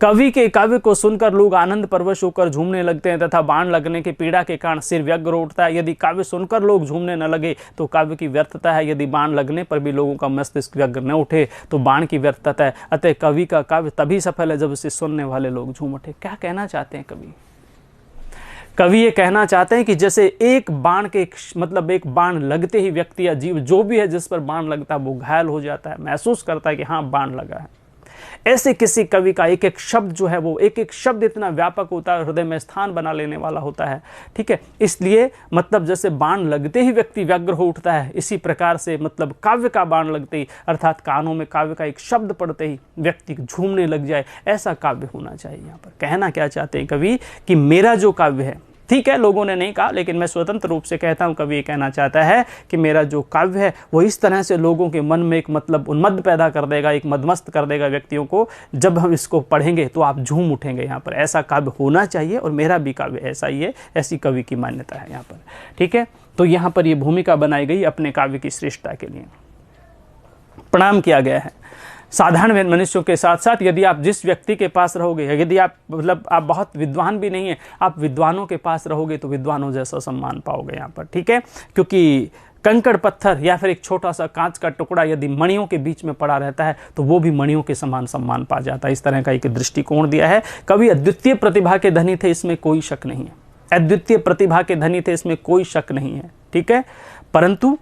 कवि के काव्य को सुनकर लोग आनंद परवश होकर झूमने लगते हैं तथा बाण लगने के पीड़ा के कारण सिर व्यग्र उठता है। यदि काव्य सुनकर लोग झूमने न लगे तो काव्य की व्यर्थता है, यदि बाण लगने पर भी लोगों का मस्तिष्क व्यग्र न उठे तो बाण की व्यर्थता है। अतः कवि का काव्य तभी सफल है जब इसे सुनने वाले लोग झूम उठे। क्या कहना चाहते हैं कवि? कवि ये कहना चाहते हैं कि जैसे एक बाण के मतलब एक बाण लगते ही व्यक्ति या जीव जो भी है जिस पर बाण लगता है वो घायल हो जाता है, महसूस करता है कि हाँ बाण लगा है। ऐसे किसी कवि का एक एक शब्द जो है वो एक एक शब्द इतना व्यापक होता है, हृदय में स्थान बना लेने वाला होता है। ठीक है, इसलिए मतलब जैसे बाण लगते ही व्यक्ति व्यग्र हो उठता है, इसी प्रकार से मतलब काव्य का बाण लगते ही अर्थात कानों में काव्य का एक शब्द पड़ते ही व्यक्ति झूमने लग जाए, ऐसा काव्य होना चाहिए। यहाँ पर कहना क्या चाहते हैं कवि कि मेरा जो काव्य है, ठीक है लोगों ने नहीं कहा लेकिन मैं स्वतंत्र रूप से कहता हूं, कवि ये कहना चाहता है कि मेरा जो काव्य है वो इस तरह से लोगों के मन में एक मतलब उन्मद पैदा कर देगा, एक मदमस्त कर देगा व्यक्तियों को। जब हम इसको पढ़ेंगे तो आप झूम उठेंगे। यहाँ पर ऐसा काव्य होना चाहिए और मेरा भी काव्य ऐसा ही है, ऐसी कवि की मान्यता है यहाँ पर। ठीक है, तो यहाँ पर ये भूमिका बनाई गई अपने काव्य की श्रेष्ठता के लिए। प्रणाम किया गया है साधारण मनुष्यों के साथ साथ यदि आप जिस व्यक्ति के पास रहोगे, यदि आप मतलब आप बहुत विद्वान भी नहीं है, आप विद्वानों के पास रहोगे तो विद्वानों जैसा सम्मान पाओगे यहाँ पर। ठीक है, क्योंकि कंकड़ पत्थर या फिर एक छोटा सा कांच का टुकड़ा यदि मणियों के बीच में पड़ा रहता है तो वो भी मणियों के समान सम्मान पा जाता है। इस तरह का एक दृष्टिकोण दिया है। कवि अद्वितीय प्रतिभा के धनी थे, इसमें कोई शक नहीं है। अद्वितीय प्रतिभा के धनी थे, इसमें कोई शक नहीं है। ठीक है, परंतु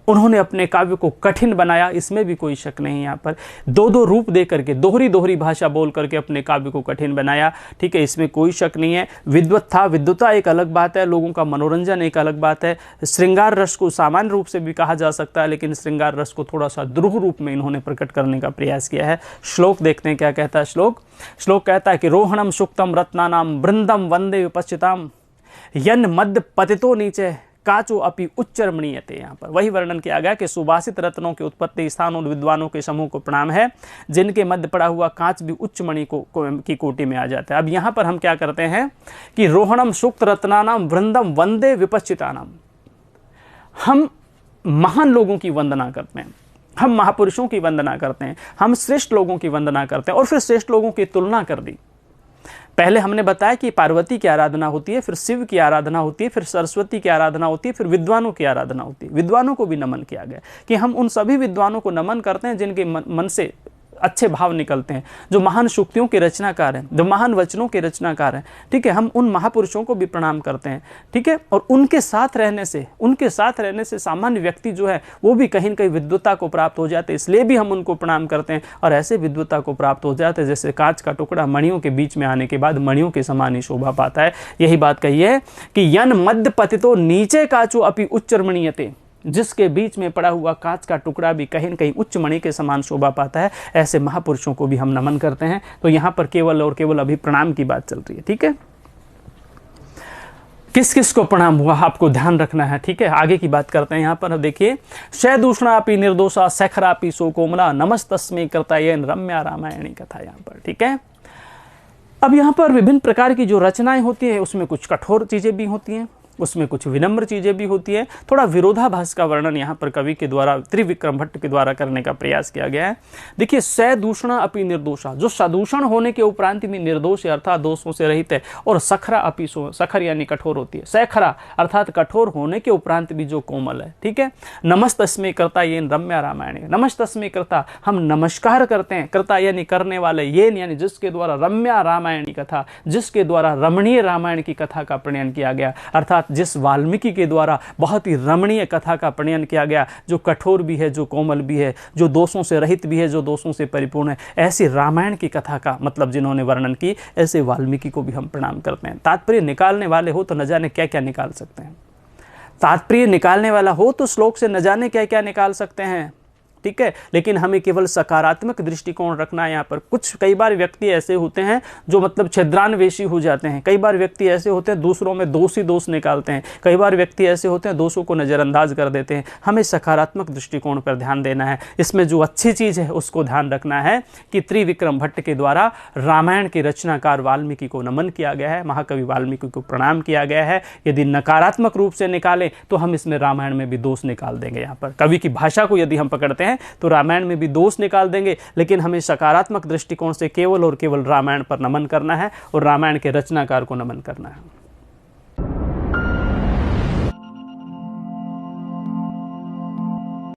उन्होंने अपने काव्य को कठिन बनाया, इसमें भी कोई शक नहीं है। यहाँ पर दो दो रूप दे करके, दोहरी दोहरी भाषा बोल करके अपने काव्य को कठिन बनाया। ठीक है, इसमें कोई शक नहीं है। विद्वत था, विद्वता एक अलग बात है, लोगों का मनोरंजन एक अलग बात है। श्रृंगार रस को सामान्य रूप से भी कहा जा सकता है, लेकिन श्रृंगार रस को थोड़ा सा द्रुह रूप में इन्होंने प्रकट करने का प्रयास किया है। श्लोक देखते हैं क्या कहता है श्लोक कहता है कि रोहणम सुक्तम रत्नानाम वृंदम वंदे विपश्चिताम यन मध्य पतितो नीचे काचो अपि उच्चरमणीयते। यहाँ पर वही वर्णन किया गया कि सुवासित रत्नों के उत्पत्ति स्थान और विद्वानों के समूह को प्रणाम है, जिनके मध्य पड़ा हुआ कांच भी उच्च मणि की कोटि में आ जाता है। अब यहाँ पर हम क्या करते हैं कि रोहणम सुक्त रत्नानाम वृंदम वंदे विपश्चितानाम, हम महान लोगों की वंदना करते हैं। हम महापुरुषों की वंदना करते हैं, हम श्रेष्ठ लोगों की वंदना करते हैं और फिर श्रेष्ठ लोगों की तुलना कर दी। पहले हमने बताया कि पार्वती की आराधना होती है, फिर शिव की आराधना होती है, फिर सरस्वती की आराधना होती है, फिर विद्वानों की आराधना होती है। विद्वानों को भी नमन किया गया कि हम उन सभी विद्वानों को नमन करते हैं जिनके मन से अच्छे भाव निकलते हैं, जो महान सूक्तियों के रचनाकार हैं, जो महान वचनों के रचनाकार हैं। ठीक है, हम उन महापुरुषों को भी प्रणाम करते हैं। ठीक है, और उनके साथ रहने से सामान्य व्यक्ति जो है वो भी कहीं न कहीं विद्वता को प्राप्त हो जाते हैं, इसलिए भी हम उनको प्रणाम करते हैं। और ऐसे विद्वता को प्राप्त हो जाते हैं जैसे कांच का टुकड़ा मणियों के बीच में आने के बाद मणियों के समान ही शोभा पाता है। यही बात कही है कि यन मध्य पतितो नीचे काचो अपि उच्चर्मणीयते, जिसके बीच में पड़ा हुआ कांच का टुकड़ा भी कहीं न कहीं उच्च मणि के समान शोभा पाता है। ऐसे महापुरुषों को भी हम नमन करते हैं। तो यहां पर केवल और केवल अभी प्रणाम की बात चल रही है। ठीक है, किस किस को प्रणाम हुआ आपको ध्यान रखना है। ठीक है, आगे की बात करते हैं। यहां पर देखिए, शैदूषणापि निर्दोषा सखरापि सो कोमला नमस्तस्मै कृतायेन रम्या रामायणी कथा। यहां पर ठीक है, अब यहां पर विभिन्न प्रकार की जो रचनाएं होती है उसमें कुछ कठोर चीजें भी होती हैं, उसमें कुछ विनम्र चीजें भी होती है। थोड़ा विरोधाभास का वर्णन यहाँ पर कवि के द्वारा त्रिविक्रम भट्ट के द्वारा करने का प्रयास किया गया है। देखिए, सदूषणा अपि निर्दोषा, जो सदूषण होने के उपरांत भी निर्दोष है अर्थात दोषों से रहित है, और सखरा अपि सो, सखर यानी कठोर होती है, सैखरा अर्थात कठोर होने के उपरांत भी जो कोमल है। ठीक है, नमस्तस्मै कृता येन रम्या रामायणे, नमस्तस्मै कृता, हम नमस्कार करते हैं, कृता यानी करने वाले, येन यानी जिसके द्वारा, रम्या रामायणी कथा, जिसके द्वारा रमणीय रामायण की कथा का प्रणयन किया गया, अर्थात जिस वाल्मीकि के द्वारा बहुत ही रमणीय कथा का प्रणयन किया गया, जो कठोर भी है, जो कोमल भी है, जो दोषों से रहित भी है, जो दोषों से परिपूर्ण है, ऐसी रामायण की कथा का मतलब जिन्होंने वर्णन की, ऐसे वाल्मीकि को भी हम प्रणाम करते हैं। तात्पर्य निकालने वाले हो तो न जाने क्या क्या निकाल सकते हैं, तात्पर्य निकालने वाला हो तो श्लोक से न जाने क्या क्या निकाल सकते हैं। ठीक है, लेकिन हमें केवल सकारात्मक दृष्टिकोण रखना है। यहाँ पर कुछ कई बार व्यक्ति ऐसे होते हैं जो मतलब छिद्रान्वेषी हो जाते हैं, कई बार व्यक्ति ऐसे होते हैं दूसरों में दोष ही दोष निकालते हैं, कई बार व्यक्ति ऐसे होते हैं दोषों को नज़रअंदाज कर देते हैं। हमें सकारात्मक दृष्टिकोण पर ध्यान देना है, इसमें जो अच्छी चीज़ है उसको ध्यान रखना है कि त्रिविक्रम भट्ट के द्वारा रामायण के रचनाकार वाल्मीकि को नमन किया गया है, महाकवि वाल्मीकि को प्रणाम किया गया है। यदि नकारात्मक रूप से निकालें तो हम इसमें रामायण में भी दोष निकाल देंगे। यहाँ पर कवि की भाषा को यदि हम पकड़ते हैं तो रामायण में भी दोष निकाल देंगे, लेकिन हमें सकारात्मक दृष्टिकोण से केवल और केवल रामायण पर नमन करना है और रामायण के रचनाकार को नमन करना है।